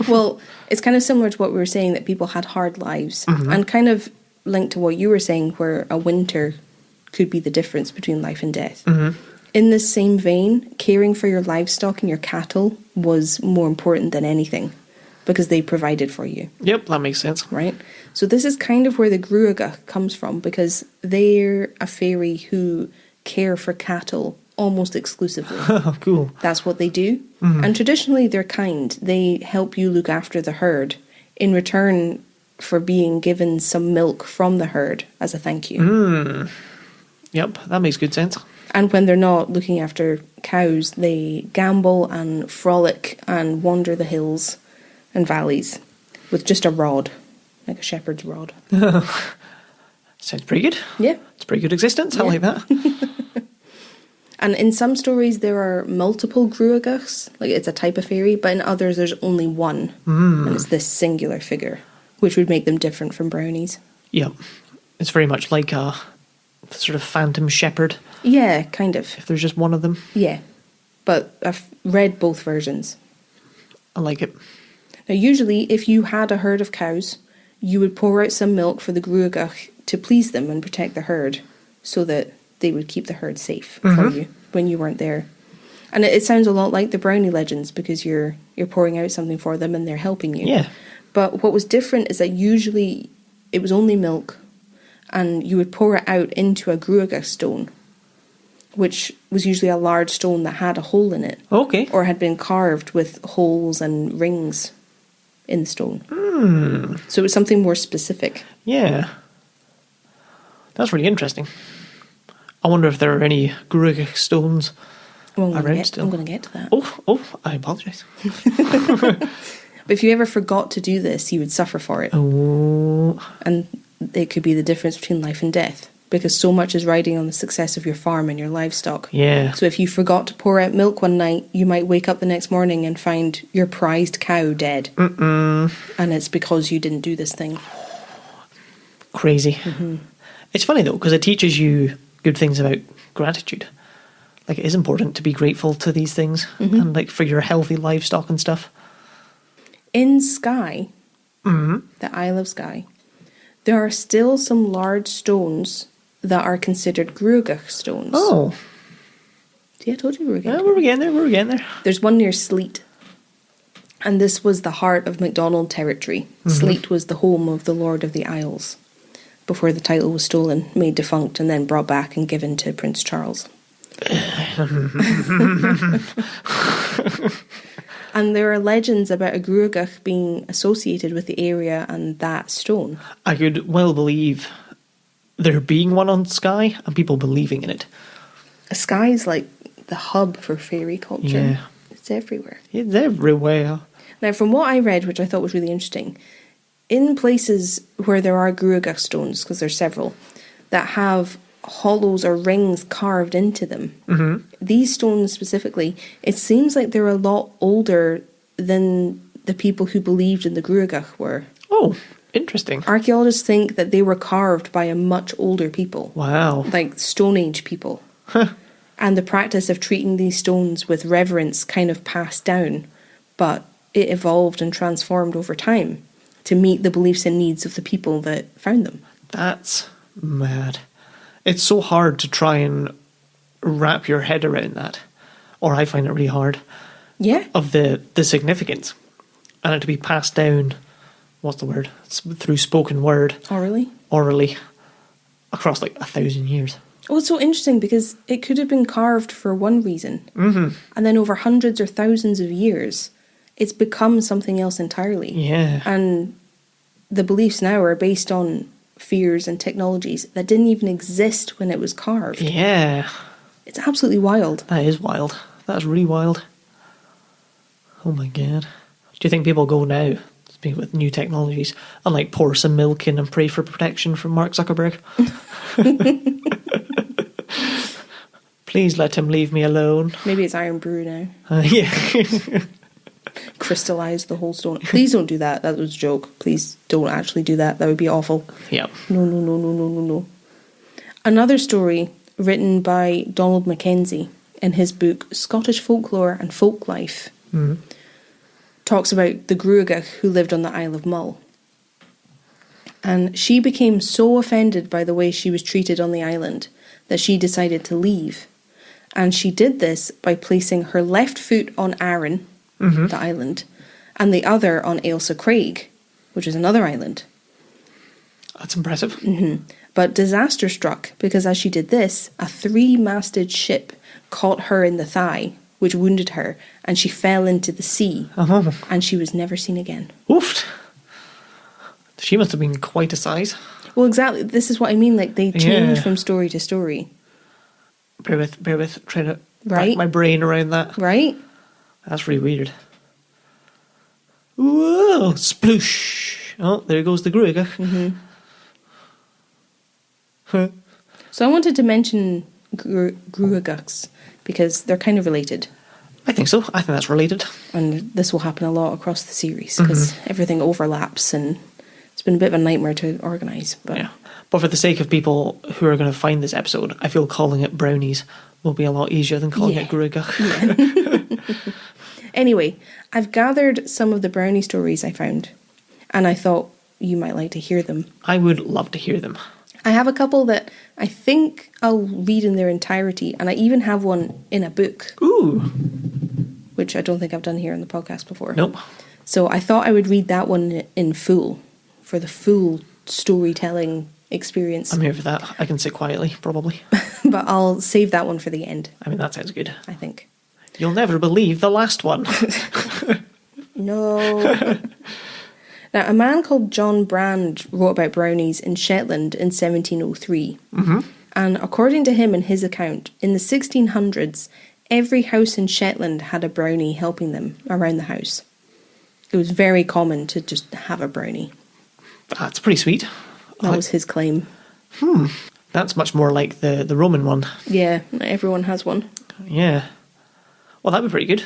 Well, it's kind of similar to what we were saying, that people had hard lives. And kind of linked to what you were saying, where a winter could be the difference between life and death. In this same vein, caring for your livestock and your cattle was more important than anything, because they provided for you. Yep, that makes sense. Right? So this is kind of where the gruagach comes from, because they're a fairy who care for cattle almost exclusively. Oh, cool. That's what they do. And traditionally they're kind. They help you look after the herd in return for being given some milk from the herd as a thank you. Yep, that makes good sense. And when they're not looking after cows, they gamble and frolic and wander the hills and valleys with just a rod, like a shepherd's rod. Sounds pretty good. Yeah. It's a pretty good existence. I like that. And in some stories there are multiple gruagachs, like it's a type of fairy, but in others there's only one. And it's this singular figure, which would make them different from brownies. Yep. It's very much like a sort of phantom shepherd, Yeah, kind of. if there's just one of them. Yeah. But I've read both versions. I like it. Now, usually, if you had a herd of cows, you would pour out some milk for the gruagach to please them and protect the herd, so that they would keep the herd safe for you when you weren't there. And it sounds a lot like the brownie legends, because you're pouring out something for them and they're helping you. Yeah. But what was different is that usually it was only milk, and you would pour it out into a gruagach stone, which was usually a large stone that had a hole in it. Okay. Or had been carved with holes and rings in the stone. So it was something more specific. Yeah. That's really interesting. I wonder if there are any gruagach stones Well, around still. I'm going to get to that. Oh, I apologise. But if you ever forgot to do this, you would suffer for it. Oh. And it could be the difference between life and death, because so much is riding on the success of your farm and your livestock. Yeah. So if you forgot to pour out milk one night, you might wake up the next morning and find your prized cow dead. And it's because you didn't do this thing. Crazy. It's funny though, because it teaches you good things about gratitude. Like, it is important to be grateful to these things, and like for your healthy livestock and stuff. In Skye, the Isle of Skye, there are still some large stones that are considered Gruagach stones. Oh. See, I told you we were getting We're getting there. There's one near Sleat. And this was the heart of MacDonald territory. Sleat was the home of the Lord of the Isles, before the title was stolen, made defunct, and then brought back and given to Prince Charles. And there are legends about a Gruagach being associated with the area and that stone. I could well believe there being one on Skye and people believing in it. Skye is like the hub for fairy culture. Yeah. It's everywhere. It's everywhere. Now, from what I read, which I thought was really interesting, in places where there are Gruagach stones, because there's several, that have hollows or rings carved into them, these stones specifically, it seems like they're a lot older than the people who believed in the Gruagach were. Oh, interesting. Archaeologists think that they were carved by a much older people. Wow. Like Stone Age people. And the practice of treating these stones with reverence kind of passed down, but it evolved and transformed over time to meet the beliefs and needs of the people that found them. That's mad. It's so hard to try and wrap your head around that. Or I find it really hard. Yeah. Of the significance. And it to be passed down, what's the word? Through spoken word. Orally. Across like 1,000 years. Oh, it's so interesting because it could have been carved for one reason. And then over hundreds or thousands of years, it's become something else entirely. Yeah. And the beliefs now are based on fears and technologies that didn't even exist when it was carved. Yeah. It's absolutely wild. That is wild. That's really wild. Oh my god. Do you think people go now, speaking with new technologies, and like pour some milk in and pray for protection from Mark Zuckerberg? Please let him leave me alone. Maybe it's Iron Brew now. Yeah. Crystallize the whole stone. Please don't do that. That was a joke. Please don't actually do that. That would be awful. Yeah. No. Another story written by Donald Mackenzie in his book Scottish Folklore and Folk Life talks about the Gruagach who lived on the Isle of Mull. And she became so offended by the way she was treated on the island that she decided to leave. And she did this by placing her left foot on Arran, the island, and the other on Ailsa Craig, which is another island. That's impressive. But disaster struck because as she did this, a 3-masted ship caught her in the thigh, which wounded her, and she fell into the sea, and she was never seen again. Oof. She must have been quite a size. Well, exactly. This is what I mean. Like, they change from story to story. Bear with. Trying to wrap my brain around that. Right? That's really weird. Whoa! Sploosh! Oh, there goes the Gruagach. So I wanted to mention Gruagachs because they're kind of related. I think so. I think that's related. And this will happen a lot across the series because everything overlaps and it's been a bit of a nightmare to organise. But yeah. But for the sake of people who are going to find this episode, I feel calling it Brownies will be a lot easier than calling it Gruagach. Yeah. Anyway, I've gathered some of the brownie stories I found, and I thought you might like to hear them. I would love to hear them. I have a couple that I think I'll read in their entirety, and I even have one in a book. Ooh. Which I don't think I've done here on the podcast before. Nope. So I thought I would read that one in full, for the full storytelling experience. I'm here for that. I can sit quietly, probably. But I'll save that one for the end. I mean, that sounds good. I think. You'll never believe the last one. No. Now, a man called John Brand wrote about brownies in Shetland in 1703. And according to him and his account, in the 1600s, every house in Shetland had a brownie helping them around the house. It was very common to just have a brownie. That's pretty sweet. That was his claim. That's much more like the Roman one. Yeah, everyone has one. Yeah. Well, that'd be pretty good.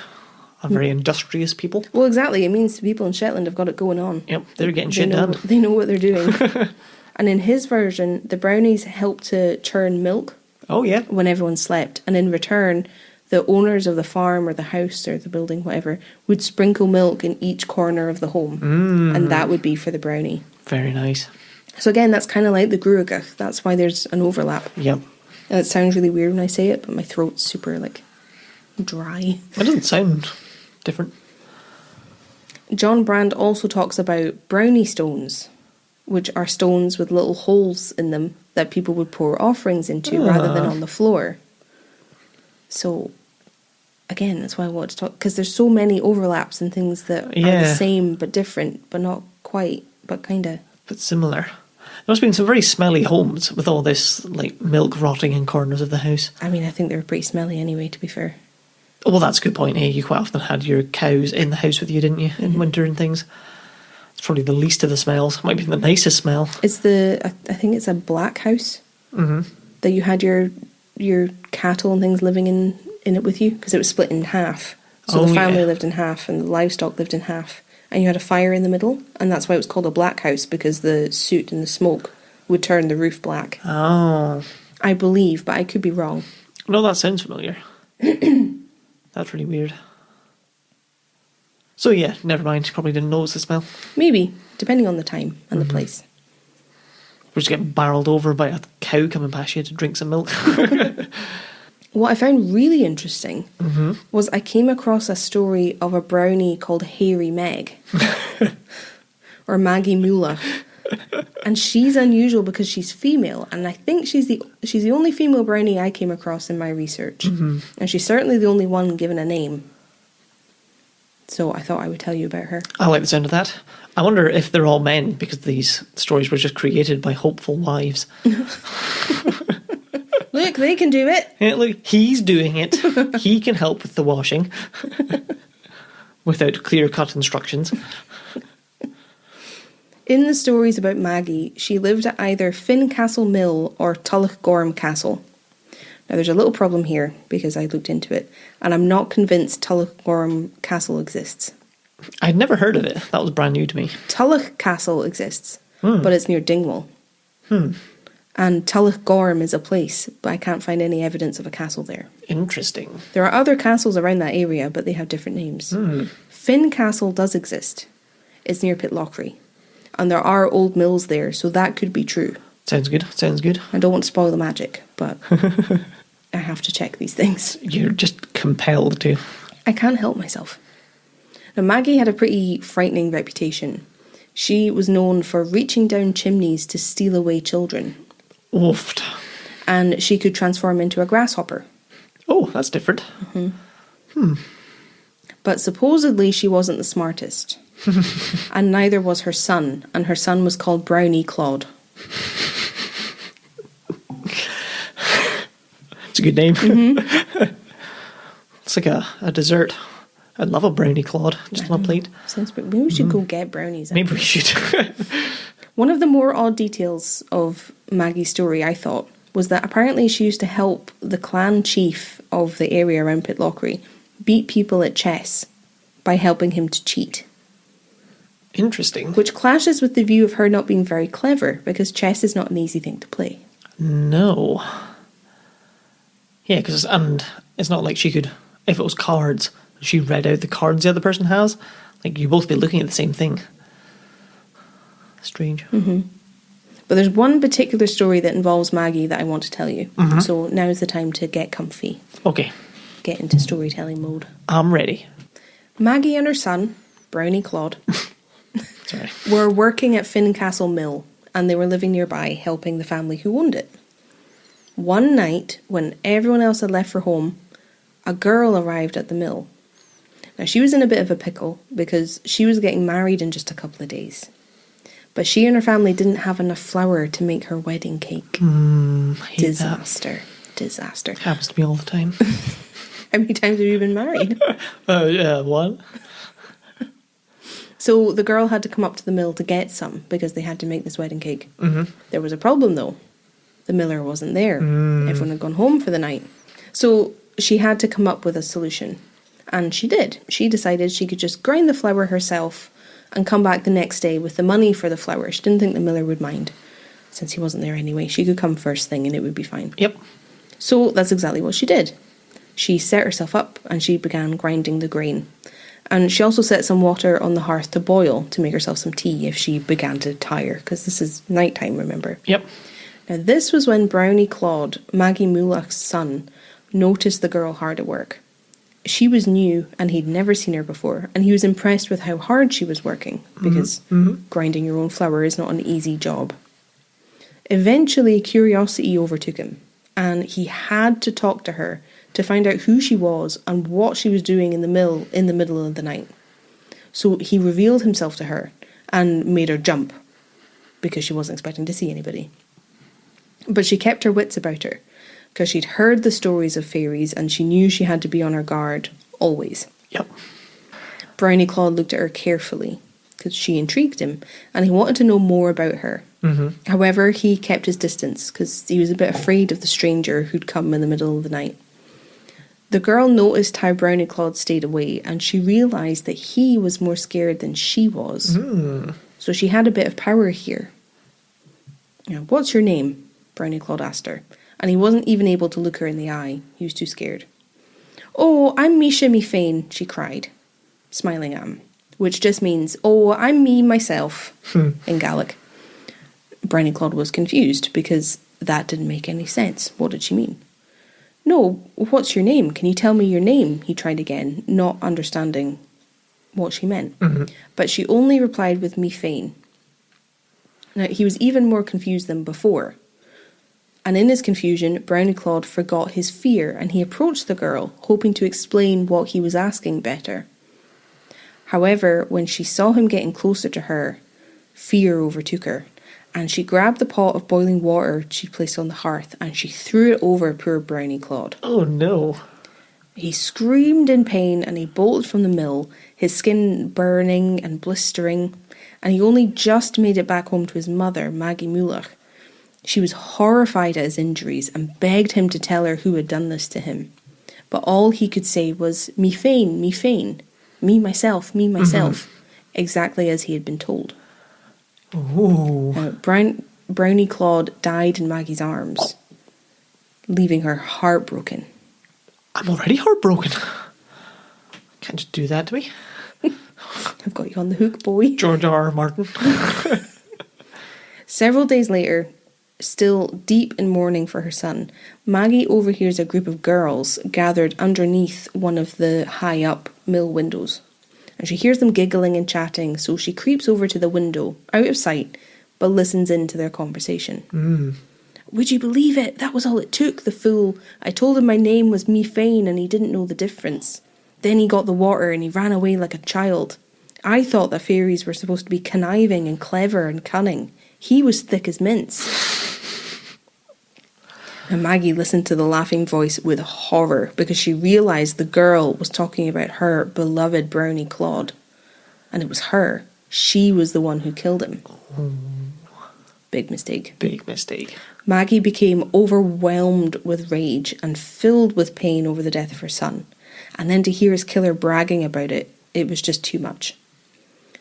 A very industrious people. Well, exactly. It means the people in Shetland have got it going on. Yep, they're getting shit done. They know what they're doing. And in his version, the brownies helped to churn milk. Oh, yeah. When everyone slept. And in return, the owners of the farm or the house or the building, whatever, would sprinkle milk in each corner of the home. And that would be for the brownie. Very nice. So again, that's kind of like the gruagach. That's why there's an overlap. Yep. And it sounds really weird when I say it, but my throat's super, dry. It doesn't sound different. John Brand also talks about brownie stones, which are stones with little holes in them that people would pour offerings into rather than on the floor. So, again, that's why I want to talk, because there's so many overlaps and things that are the same but different, but not quite, but kind of. But similar. There must have been some very smelly homes with all this, milk rotting in corners of the house. I mean, I think they were pretty smelly anyway, to be fair. Well, that's a good point. Hey, you quite often had your cows in the house with you, didn't you, in winter and things. It's probably the least of the smells. It might be the nicest smell. It's I think it's a black house that you had your cattle and things living in it with you, because it was split in half. So the family lived in half and the livestock lived in half. And you had a fire in the middle, and that's why it was called a black house, because the soot and the smoke would turn the roof black. Oh. I believe, but I could be wrong. No, that sounds familiar. That's really weird. So yeah, never mind. You probably didn't notice the smell. Maybe, depending on the time and the place. We're just getting barreled over by a cow coming past you to drink some milk. What I found really interesting was I came across a story of a brownie called Hairy Meg. Or Maggie Moolah. And she's unusual because she's female, and I think she's the only female brownie I came across in my research. And she's certainly the only one given a name. So I thought I would tell you about her. I like the sound of that. I wonder if they're all men, because these stories were just created by hopeful wives. Look, they can do it. Yeah, look, he's doing it. He can help with the washing. Without clear-cut instructions. In the stories about Maggie, she lived at either Fincastle Mill or Tullochgorm Castle. Now, there's a little problem here, because I looked into it, and I'm not convinced Tullochgorm Castle exists. I'd never heard of it. That was brand new to me. Tulloch Castle exists, but it's near Dingwall. And Tullochgorm is a place, but I can't find any evidence of a castle there. Interesting. There are other castles around that area, but they have different names. Finn Castle does exist. It's near Pitlochry. And there are old mills there, so that could be true. Sounds good. Sounds good. I don't want to spoil the magic, but I have to check these things. You're just compelled to. I can't help myself. Now, Maggie had a pretty frightening reputation. She was known for reaching down chimneys to steal away children. Oofed. And she could transform into a grasshopper. Oh, that's different. But supposedly she wasn't the smartest. And neither was her son. And her son was called Brownie Claude. It's a good name. It's like a dessert. I'd love a brownie Claude just on a plate. Maybe we should go get brownies. Maybe we should. One of the more odd details of Maggie's story, I thought, was that apparently she used to help the clan chief of the area around Pitlochry beat people at chess by helping him to cheat. Interesting. Which clashes with the view of her not being very clever, because chess is not an easy thing to play. No. Yeah, and it's not like she could, if it was cards, she read out the cards the other person has, you'd both be looking at the same thing. Strange. But there's one particular story that involves Maggie that I want to tell you. So now's the time to get comfy. Okay. Get into storytelling mode. I'm ready. Maggie and her son, Brownie Claude, Sorry. were working at Fincastle Mill, and they were living nearby, helping the family who owned it. One night, when everyone else had left for home, a girl arrived at the mill. Now, she was in a bit of a pickle, because she was getting married in just a couple of days. But she and her family didn't have enough flour to make her wedding cake. Hate Disaster. that. Happens to me all the time. How many times have you been married? One. So the girl had to come up to the mill to get some because they had to make this wedding cake. There was a problem though. The miller wasn't there. Everyone had gone home for the night. So she had to come up with a solution. And she did. She decided she could just grind the flour herself and come back the next day with the money for the flour. She didn't think the miller would mind, since he wasn't there anyway. She could come first thing and it would be fine. Yep. So that's exactly what she did. She set herself up and she began grinding the grain. And she also set some water on the hearth to boil to make herself some tea if she began to tire, because this is nighttime, remember? Yep. Now this was when Brownie Claude, Maggie Mulach's son, noticed the girl hard at work. She was new and he'd never seen her before, and he was impressed with how hard she was working, because grinding your own flour is not an easy job. Eventually, curiosity overtook him, and he had to talk to her to find out who she was and what she was doing in the mill in the middle of the night. So he revealed himself to her and made her jump, because she wasn't expecting to see anybody. But she kept her wits about her, because she'd heard the stories of fairies and she knew she had to be on her guard, always. Yep. Brownie Claude looked at her carefully, because she intrigued him, and he wanted to know more about her. However, he kept his distance, because he was a bit afraid of the stranger who'd come in the middle of the night. The girl noticed how Brownie Claude stayed away, and she realised that he was more scared than she was. So she had a bit of power here. What's your name? Brownie Claude asked her. And he wasn't even able to look her in the eye. He was too scared. Oh, I'm Misha me Fain, she cried, smiling at him, which just means, oh, I'm me myself, in Gaelic. Brownie Claude was confused, because that didn't make any sense. What did she mean? No, what's your name? Can you tell me your name? He tried again, not understanding what she meant. But she only replied with me Fain. Now, he was even more confused than before. And in his confusion, Brownie Claude forgot his fear, and he approached the girl, hoping to explain what he was asking better. However, when she saw him getting closer to her, fear overtook her, and she grabbed the pot of boiling water she placed on the hearth, and she threw it over poor Brownie Claude. Oh no. He screamed in pain, and he bolted from the mill, his skin burning and blistering, and he only just made it back home to his mother, Maggie Mulach. She was horrified at his injuries and begged him to tell her who had done this to him. But all he could say was, me fain, me myself, exactly as he had been told. Brownie Claude died in Maggie's arms, leaving her heartbroken. I'm already heartbroken. Can't just do that to me. I've got you on the hook, boy. George R. Martin. Several days later, still deep in mourning for her son, Maggie overhears a group of girls gathered underneath one of the high-up mill windows. And she hears them giggling and chatting, so she creeps over to the window, out of sight, but listens in to their conversation. Would you believe it? That was all it took, the fool. I told him my name was me Fain and he didn't know the difference. Then he got the water and he ran away like a child. I thought that fairies were supposed to be conniving and clever and cunning. He was thick as mince. And Maggie listened to the laughing voice with horror because she realised the girl was talking about her beloved Brownie Claude. And it was her. She was the one who killed him. Big mistake. Big mistake. Maggie became overwhelmed with rage and filled with pain over the death of her son. And then to hear his killer bragging about it, it was just too much.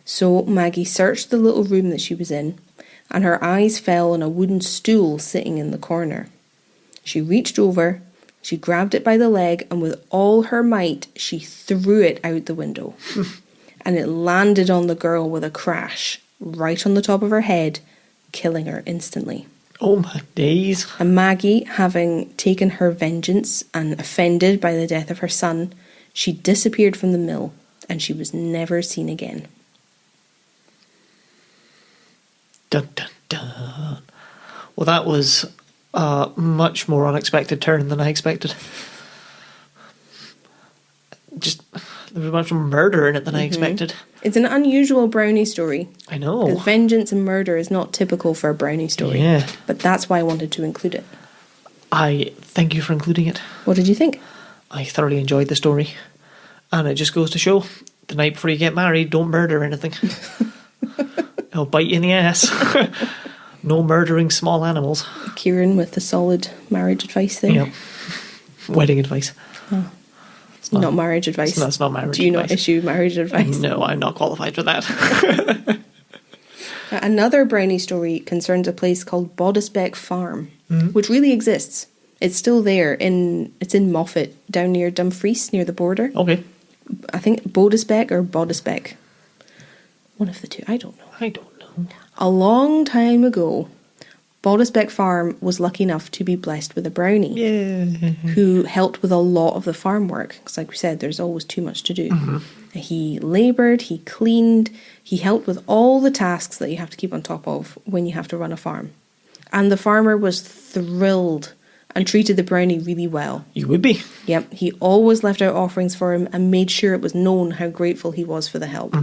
So Maggie searched the little room that she was in, and her eyes fell on a wooden stool sitting in the corner. She reached over, she grabbed it by the leg, and with all her might, she threw it out the window. And it landed on the girl with a crash, right on the top of her head, killing her instantly. Oh my days. And Maggie, having taken her vengeance and offended by the death of her son, she disappeared from the mill, and she was never seen again. Dun dun dun. Well, that was a much more unexpected turn than I expected. Just, there was much more murder in it than I expected. It's an unusual Brownie story. I know. Because vengeance and murder is not typical for a Brownie story. Yeah. But that's why I wanted to include it. I thank you for including it. What did you think? I thoroughly enjoyed the story. And it just goes to show, the night before you get married, don't murder anything. It'll bite you in the ass. No murdering small animals. Kieran with the solid marriage advice there. Yep. Wedding advice. Oh. It's not marriage advice. That's not marriage advice. Do you not issue marriage advice? No, I'm not qualified for that. Another Brownie story concerns a place called Bodisbeck Farm, which really exists. It's still there. It's in Moffat, down near Dumfries, near the border. Okay. I think Bodisbeck or Bodisbeck. One of the two. I don't know. A long time ago, Bodisbeck Farm was lucky enough to be blessed with a brownie who helped with a lot of the farm work. Because like we said, there's always too much to do. He laboured, he cleaned, he helped with all the tasks that you have to keep on top of when you have to run a farm. And the farmer was thrilled and treated the brownie really well. You would be. Yep, he always left out offerings for him and made sure it was known how grateful he was for the help.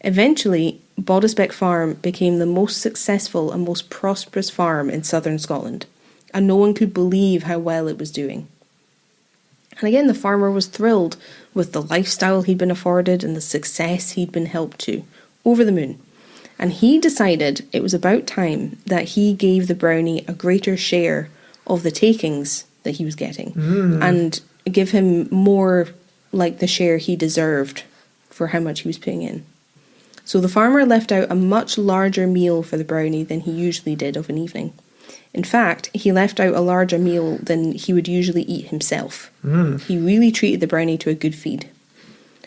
Eventually, Bodisbeck Farm became the most successful and most prosperous farm in southern Scotland, and no one could believe how well it was doing. And again, the farmer was thrilled with the lifestyle he'd been afforded and the success he'd been helped to, over the moon. And he decided it was about time that he gave the brownie a greater share of the takings that he was getting, and give him more like the share he deserved for how much he was putting in. So the farmer left out a much larger meal for the brownie than he usually did of an evening. In fact, he left out a larger meal than he would usually eat himself. He really treated the brownie to a good feed.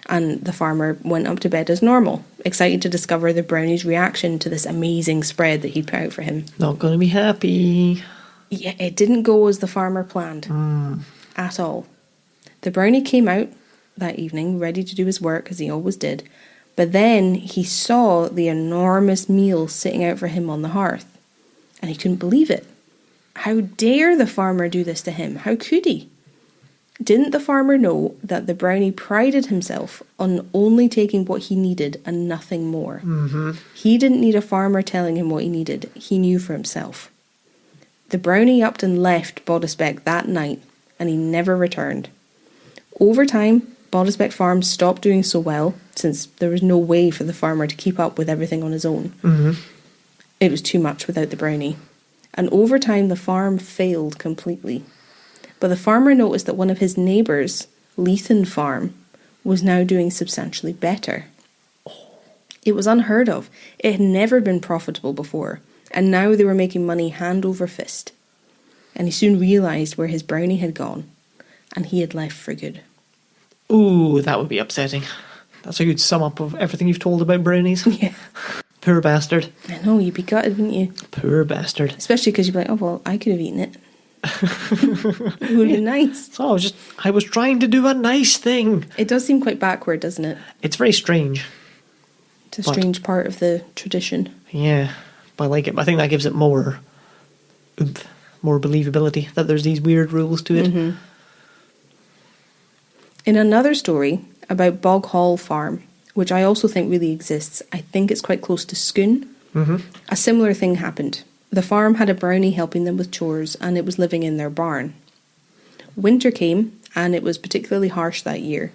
And the farmer went up to bed as normal, excited to discover the brownie's reaction to this amazing spread that he'd put out for him. Not going to be happy. Yeah, it didn't go as the farmer planned at all. The brownie came out that evening, ready to do his work, as he always did. But then he saw the enormous meal sitting out for him on the hearth, and he couldn't believe it. How dare the farmer do this to him? How could he? Didn't the farmer know that the brownie prided himself on only taking what he needed and nothing more? He didn't need a farmer telling him what he needed. He knew for himself. The brownie upped and left Bodisbeck that night, and he never returned. Over time, Bodisbeck Farm stopped doing so well, since there was no way for the farmer to keep up with everything on his own. It was too much without the brownie. And over time, the farm failed completely. But the farmer noticed that one of his neighbours, Leithen Farm, was now doing substantially better. It was unheard of. It had never been profitable before, and now they were making money hand over fist. And he soon realised where his brownie had gone, and he had left for good. Ooh, that would be upsetting. That's a good sum up of everything you've told about brownies. Yeah. Poor bastard. I know, you'd be gutted, wouldn't you? Poor bastard. Especially because you'd be like, oh, well, I could have eaten it. It would have been nice. So I was trying to do a nice thing. It does seem quite backward, doesn't it? It's very strange. It's a strange part of the tradition. Yeah, but I like it. I think that gives it more oomph, more believability, that there's these weird rules to it. In another story about Bog Hall Farm, which I also think really exists, I think it's quite close to Scone, a similar thing happened. The farm had a brownie helping them with chores, and it was living in their barn. Winter came, and it was particularly harsh that year,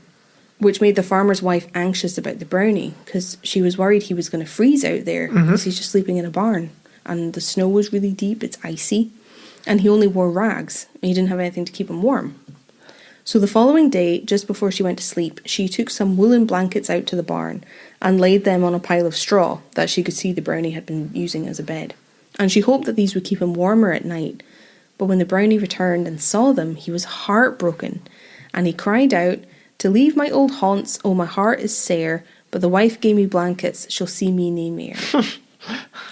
which made the farmer's wife anxious about the brownie, because she was worried he was going to freeze out there, because he's just sleeping in a barn, and the snow was really deep, it's icy, and he only wore rags, and he didn't have anything to keep him warm. So the following day, just before she went to sleep, she took some woolen blankets out to the barn and laid them on a pile of straw that she could see the brownie had been using as a bed. And she hoped that these would keep him warmer at night. But when the brownie returned and saw them, he was heartbroken, and he cried out, "To leave my old haunts, oh my heart is sair, but the wife gave me blankets, she'll see me nae mair.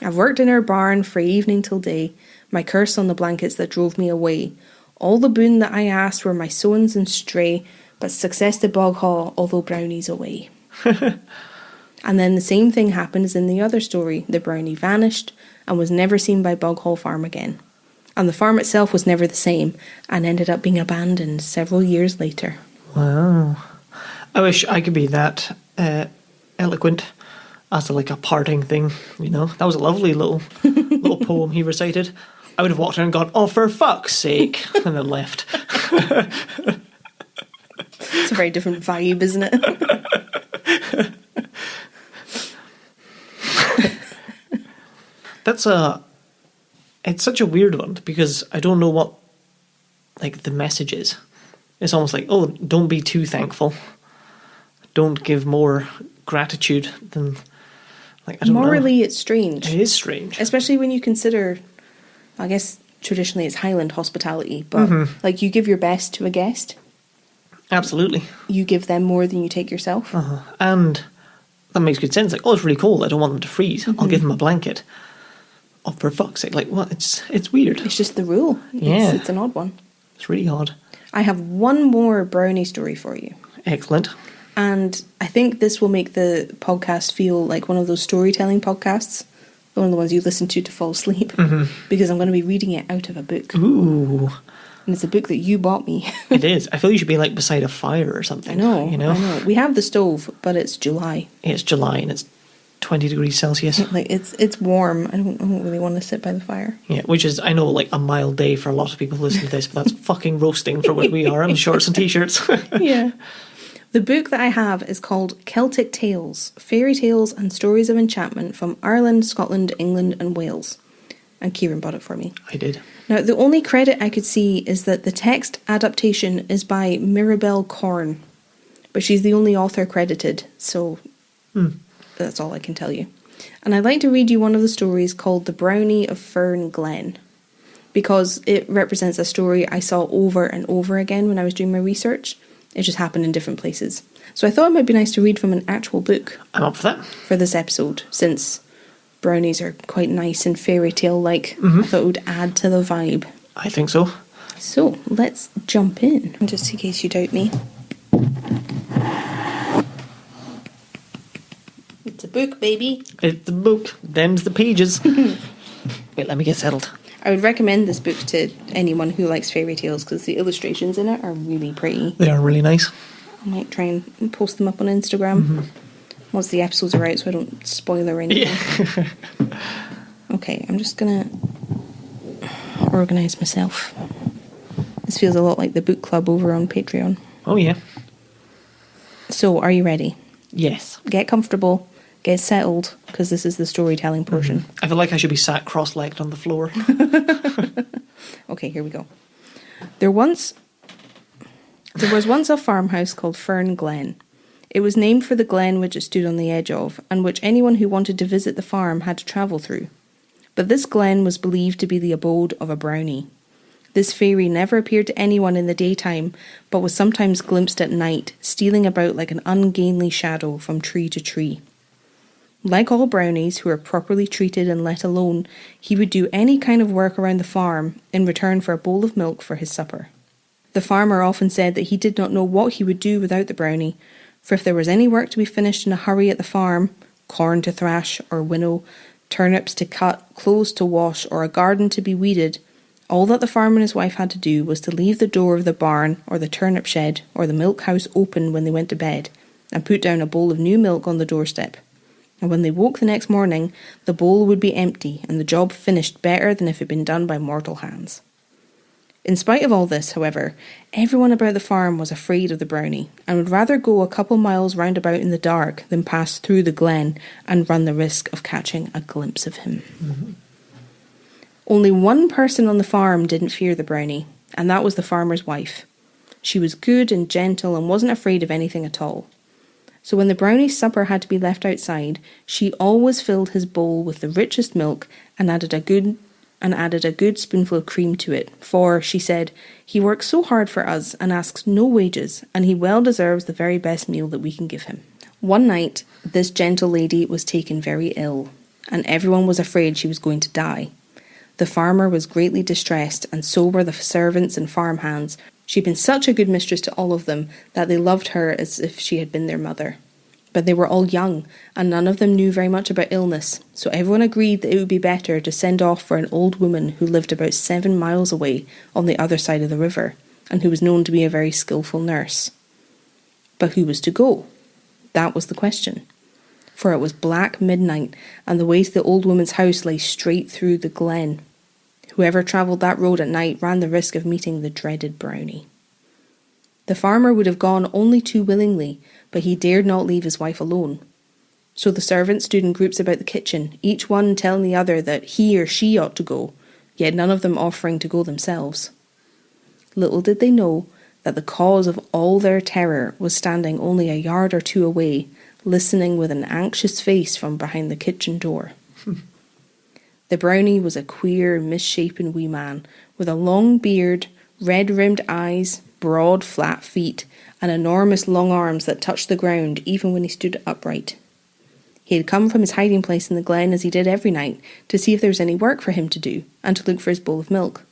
I've worked in her barn frae evening till day, my curse on the blankets that drove me away. All the boon that I asked were my sowens and stray, but success to Bog Hall, although brownie's away." And then the same thing happened as in the other story. The brownie vanished and was never seen by Bog Hall Farm again. And the farm itself was never the same and ended up being abandoned several years later. Wow. I wish I could be that eloquent as to like a parting thing, you know. That was a lovely little poem he recited. I would have walked in and gone, "Oh, for fuck's sake," and then left. It's a very different vibe, isn't it? It's such a weird one because I don't know what, like, the message is. It's almost like, oh, don't be too thankful. Don't give more gratitude than, like, I don't know. Morally, it's strange. It is strange. Especially when you consider, I guess, traditionally it's Highland hospitality, but, like, you give your best to a guest. Absolutely. You give them more than you take yourself. And that makes good sense. Like, oh, it's really cold. I don't want them to freeze. I'll give them a blanket. Oh, for fuck's sake. Like, what? It's weird. It's just the rule. Yeah. It's an odd one. It's really odd. I have one more brownie story for you. Excellent. And I think this will make the podcast feel like one of those storytelling podcasts. One of the ones you listen to fall asleep. Because I'm going to be reading it out of a book. Ooh. And it's a book that you bought me. It is. I feel you should be, like, beside a fire or something. I know. You know? I know. We have the stove, but it's July. It's July and it's 20 degrees Celsius. Like, it's warm. I don't really want to sit by the fire. Yeah, which is, I know, like, a mild day for a lot of people who listen to this, but that's fucking roasting for what we are in shorts and t-shirts. Yeah. The book that I have is called Celtic Tales, Fairy Tales and Stories of Enchantment from Ireland, Scotland, England and Wales. And Kieran bought it for me. I did. Now, the only credit I could see is that the text adaptation is by Mirabelle Corn, but she's the only author credited, so that's all I can tell you. And I'd like to read you one of the stories called The Brownie of Fern Glen, because it represents a story I saw over and over again when I was doing my research. It just happened in different places. So I thought it might be nice to read from an actual book. I'm up for that. For this episode, since brownies are quite nice and fairy tale-like. I thought it would add to the vibe. I think so. So, let's jump in, just in case you doubt me. It's a book, baby. It's the book. Them's the pages. Wait, let me get settled. I would recommend this book to anyone who likes fairy tales because the illustrations in it are really pretty. They are really nice. I might try and post them up on Instagram once the episodes are out so I don't spoil or anything. Yeah. Okay, I'm just going to organise myself. This feels a lot like the book club over on Patreon. Oh, yeah. So, are you ready? Yes. Get comfortable. Get settled, because this is the storytelling portion. I feel like I should be sat cross-legged on the floor. Okay, here we go. There was once a farmhouse called Fern Glen. It was named for the glen which it stood on the edge of, and which anyone who wanted to visit the farm had to travel through. But this glen was believed to be the abode of a brownie. This fairy never appeared to anyone in the daytime, but was sometimes glimpsed at night, stealing about like an ungainly shadow from tree to tree. Like all brownies who are properly treated and let alone, he would do any kind of work around the farm in return for a bowl of milk for his supper. The farmer often said that he did not know what he would do without the brownie, for if there was any work to be finished in a hurry at the farm, corn to thrash or winnow, turnips to cut, clothes to wash, or a garden to be weeded, all that the farmer and his wife had to do was to leave the door of the barn or the turnip shed or the milk house open when they went to bed, and put down a bowl of new milk on the doorstep. And when they woke the next morning, the bowl would be empty and the job finished better than if it had been done by mortal hands. In spite of all this, however, everyone about the farm was afraid of the brownie and would rather go a couple miles round about in the dark than pass through the glen and run the risk of catching a glimpse of him. Only one person on the farm didn't fear the brownie, and that was the farmer's wife. She was good and gentle and wasn't afraid of anything at all. So when the brownie's supper had to be left outside, she always filled his bowl with the richest milk and added a good spoonful of cream to it, for, she said, he works so hard for us and asks no wages, and he well deserves the very best meal that we can give him. One night, this gentle lady was taken very ill, and everyone was afraid she was going to die. The farmer was greatly distressed, and so were the servants and farmhands. She'd been such a good mistress to all of them that they loved her as if she had been their mother. But they were all young, and none of them knew very much about illness, so everyone agreed that it would be better to send off for an old woman who lived about 7 miles away on the other side of the river, and who was known to be a very skillful nurse. But who was to go? That was the question. For it was black midnight, and the way to the old woman's house lay straight through the glen. Whoever travelled that road at night ran the risk of meeting the dreaded brownie. The farmer would have gone only too willingly, but he dared not leave his wife alone. So the servants stood in groups about the kitchen, each one telling the other that he or she ought to go, yet none of them offering to go themselves. Little did they know that the cause of all their terror was standing only a yard or two away, listening with an anxious face from behind the kitchen door. The brownie was a queer, misshapen wee man, with a long beard, red-rimmed eyes, broad, flat feet, and enormous long arms that touched the ground even when he stood upright. He had come from his hiding place in the glen as he did every night to see if there was any work for him to do and to look for his bowl of milk.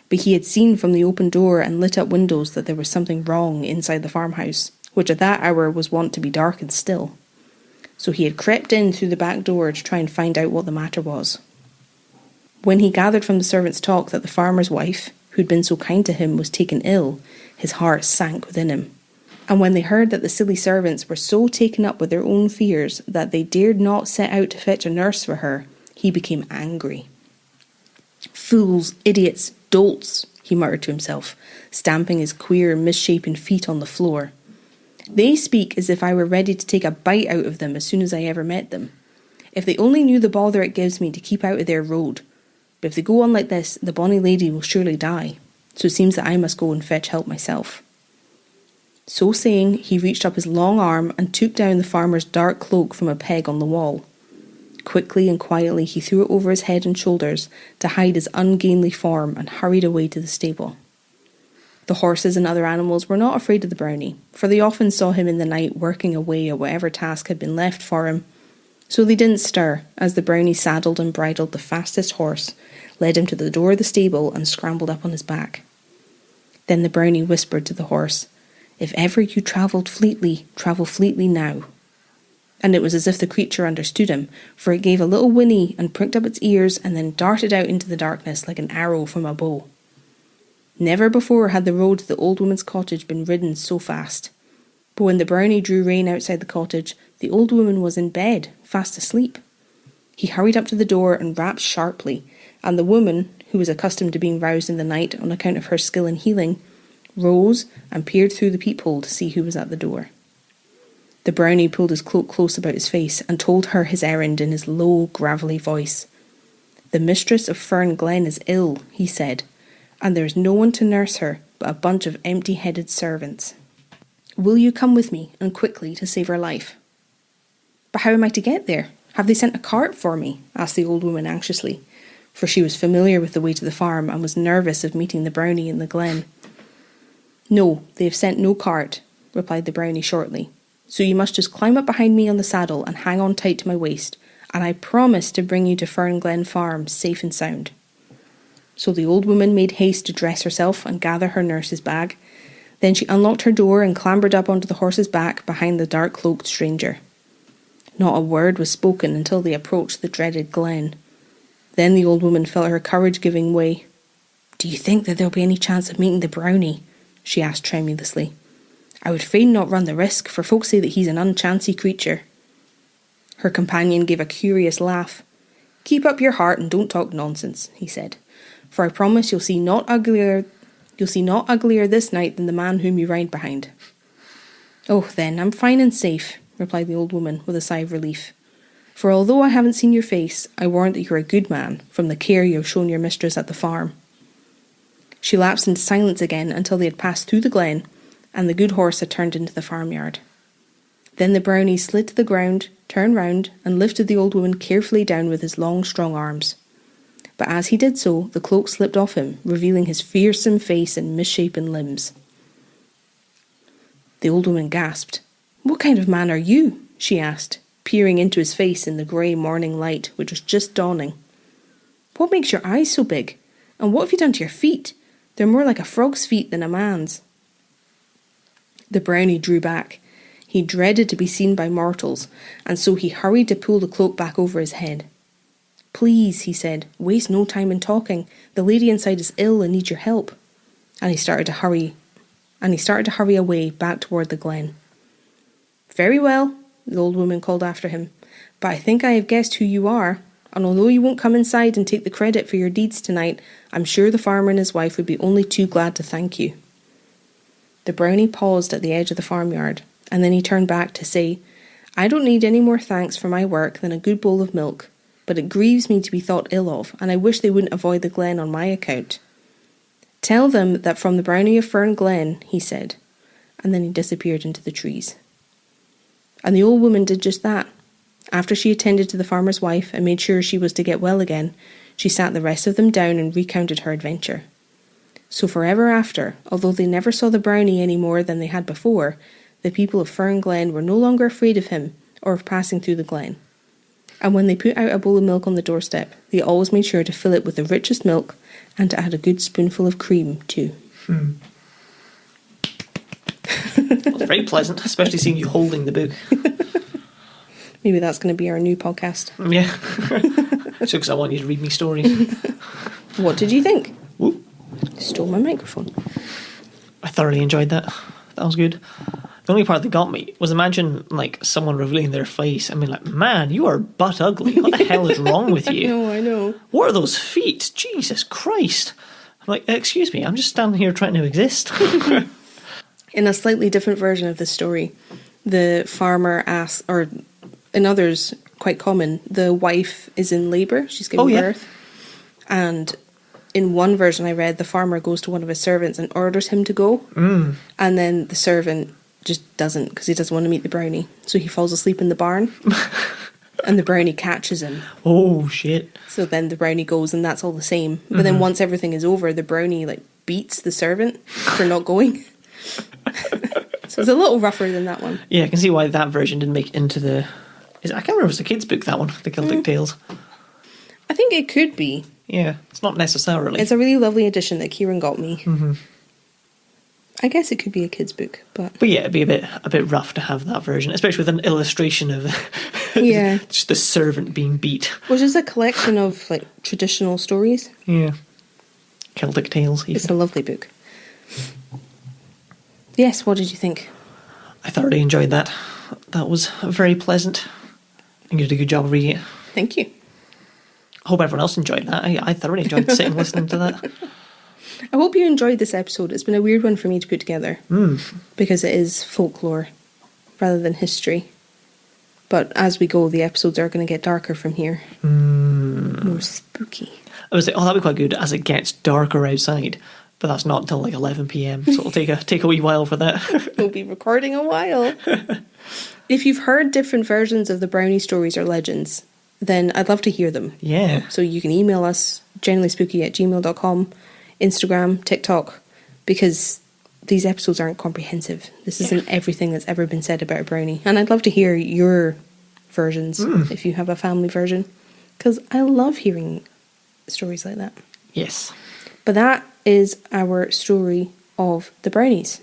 But he had seen from the open door and lit up windows that there was something wrong inside the farmhouse, which at that hour was wont to be dark and still. So he had crept in through the back door to try and find out what the matter was. When he gathered from the servants' talk that the farmer's wife, who'd been so kind to him, was taken ill, his heart sank within him. And when they heard that the silly servants were so taken up with their own fears that they dared not set out to fetch a nurse for her, he became angry. "Fools, idiots, dolts," he muttered to himself, stamping his queer, misshapen feet on the floor. "They speak as if I were ready to take a bite out of them as soon as I ever met them. If they only knew the bother it gives me to keep out of their road. But if they go on like this, the bonny lady will surely die, so it seems that I must go and fetch help myself." So saying, he reached up his long arm and took down the farmer's dark cloak from a peg on the wall. Quickly and quietly he threw it over his head and shoulders to hide his ungainly form and hurried away to the stable. The horses and other animals were not afraid of the brownie, for they often saw him in the night working away at whatever task had been left for him. So they didn't stir as the brownie saddled and bridled the fastest horse, led him to the door of the stable and scrambled up on his back. Then the brownie whispered to the horse, "If ever you travelled fleetly, travel fleetly now." And it was as if the creature understood him, for it gave a little whinny and pricked up its ears and then darted out into the darkness like an arrow from a bow. Never before had the road to the old woman's cottage been ridden so fast. But when the brownie drew rein outside the cottage, the old woman was in bed, fast asleep. He hurried up to the door and rapped sharply, and the woman, who was accustomed to being roused in the night on account of her skill in healing, rose and peered through the peephole to see who was at the door. The brownie pulled his cloak close about his face and told her his errand in his low, gravelly voice. "The mistress of Fern Glen is ill," he said, "and there is no one to nurse her but a bunch of empty-headed servants. Will you come with me, and quickly, to save her life?" "But how am I to get there? Have they sent a cart for me?" asked the old woman anxiously, for she was familiar with the way to the farm and was nervous of meeting the brownie in the glen. "No, they have sent no cart," replied the brownie shortly. "So you must just climb up behind me on the saddle and hang on tight to my waist, and I promise to bring you to Fern Glen Farm safe and sound." So the old woman made haste to dress herself and gather her nurse's bag. Then she unlocked her door and clambered up onto the horse's back behind the dark-cloaked stranger. Not a word was spoken until they approached the dreaded glen. Then the old woman felt her courage giving way. "Do you think that there'll be any chance of meeting the brownie?" she asked tremulously. "I would fain not run the risk, for folks say that he's an unchancy creature." Her companion gave a curious laugh. "Keep up your heart and don't talk nonsense," he said, "for I promise you'll see not uglier this night than the man whom you ride behind." "Oh, then, I'm fine and safe," replied the old woman with a sigh of relief. "For although I haven't seen your face, I warrant that you're a good man, from the care you have shown your mistress at the farm." She lapsed into silence again until they had passed through the glen, and the good horse had turned into the farmyard. Then the brownie slid to the ground, turned round, and lifted the old woman carefully down with his long, strong arms. But as he did so, the cloak slipped off him, revealing his fearsome face and misshapen limbs. The old woman gasped. "What kind of man are you?" she asked, peering into his face in the grey morning light, which was just dawning. "What makes your eyes so big? And what have you done to your feet? They're more like a frog's feet than a man's." The brownie drew back. He dreaded to be seen by mortals, and so he hurried to pull the cloak back over his head. "Please," he said, "waste no time in talking. The lady inside is ill and needs your help." And he started to hurry away back toward the glen. "Very well," the old woman called after him, "but I think I have guessed who you are, and although you won't come inside and take the credit for your deeds tonight, I'm sure the farmer and his wife would be only too glad to thank you." The brownie paused at the edge of the farmyard, and then he turned back to say, "I don't need any more thanks for my work than a good bowl of milk, but it grieves me to be thought ill of, and I wish they wouldn't avoid the glen on my account. Tell them that from the brownie of Fern Glen," he said, and then he disappeared into the trees. And the old woman did just that. After she attended to the farmer's wife and made sure she was to get well again, she sat the rest of them down and recounted her adventure. So forever after, although they never saw the brownie any more than they had before, the people of Fern Glen were no longer afraid of him or of passing through the glen. And when they put out a bowl of milk on the doorstep, they always made sure to fill it with the richest milk and to add a good spoonful of cream too. Well, very pleasant, especially seeing you holding the book. Maybe that's going to be our new podcast. Yeah. Just because I want you to read me stories. What did you think? Whoop. Stole my microphone. I thoroughly enjoyed that. That was good. The only part that got me was imagine like someone revealing their face and being like, "Man, you are butt ugly. What the hell is wrong with you? I know. What are those feet? Jesus Christ." I'm like, "Excuse me, I'm just standing here trying to exist." In a slightly different version of this story, the farmer asks, or in others, quite common, the wife is in labour, she's giving birth. And in one version I read, the farmer goes to one of his servants and orders him to go. And then the servant just doesn't, because he doesn't want to meet the brownie. So he falls asleep in the barn. And the brownie catches him. Oh, shit. So then the brownie goes, and that's all the same. But then once everything is over, the brownie like beats the servant for not going. So it's a little rougher than that one. Yeah, I can see why that version didn't make it into the... I can't remember if it's a kid's book, that one, the Celtic Tales. I think it could be. Yeah, it's not necessarily. It's a really lovely edition that Kieran got me. I guess it could be a kid's book, but yeah, it'd be a bit rough to have that version, especially with an illustration of just the servant being beat. Which is a collection of like traditional stories. Yeah, Celtic Tales. Even. It's a lovely book. Yes, what did you think? I thoroughly enjoyed that. That was very pleasant. I think you did a good job of reading it. Thank you. I hope everyone else enjoyed that. I thoroughly enjoyed sitting listening to that. I hope you enjoyed this episode. It's been a weird one for me to put together because it is folklore rather than history. But as we go, the episodes are going to get darker from here. More spooky. I was like, that'd be quite good as it gets darker outside. But that's not until like 11 p.m, so it'll take a wee while for that. We'll be recording a while. If you've heard different versions of the brownie stories or legends, then I'd love to hear them. Yeah. So you can email us, generallyspooky@gmail.com, Instagram, TikTok, because these episodes aren't comprehensive. This isn't everything that's ever been said about a brownie. And I'd love to hear your versions, if you have a family version, because I love hearing stories like that. Yes. But that is our story of the brownies.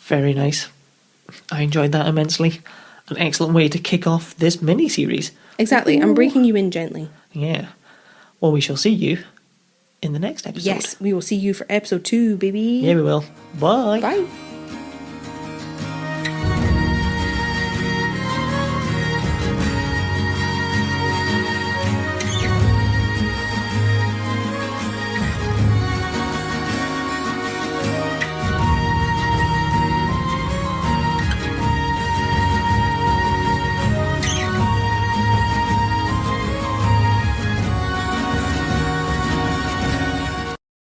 Very nice. I enjoyed that immensely. An excellent way to kick off this mini-series. Exactly. I'm breaking you in gently. Yeah. Well, we shall see you in the next episode. Yes, we will see you for episode 2, baby. Yeah, we will. Bye. Bye.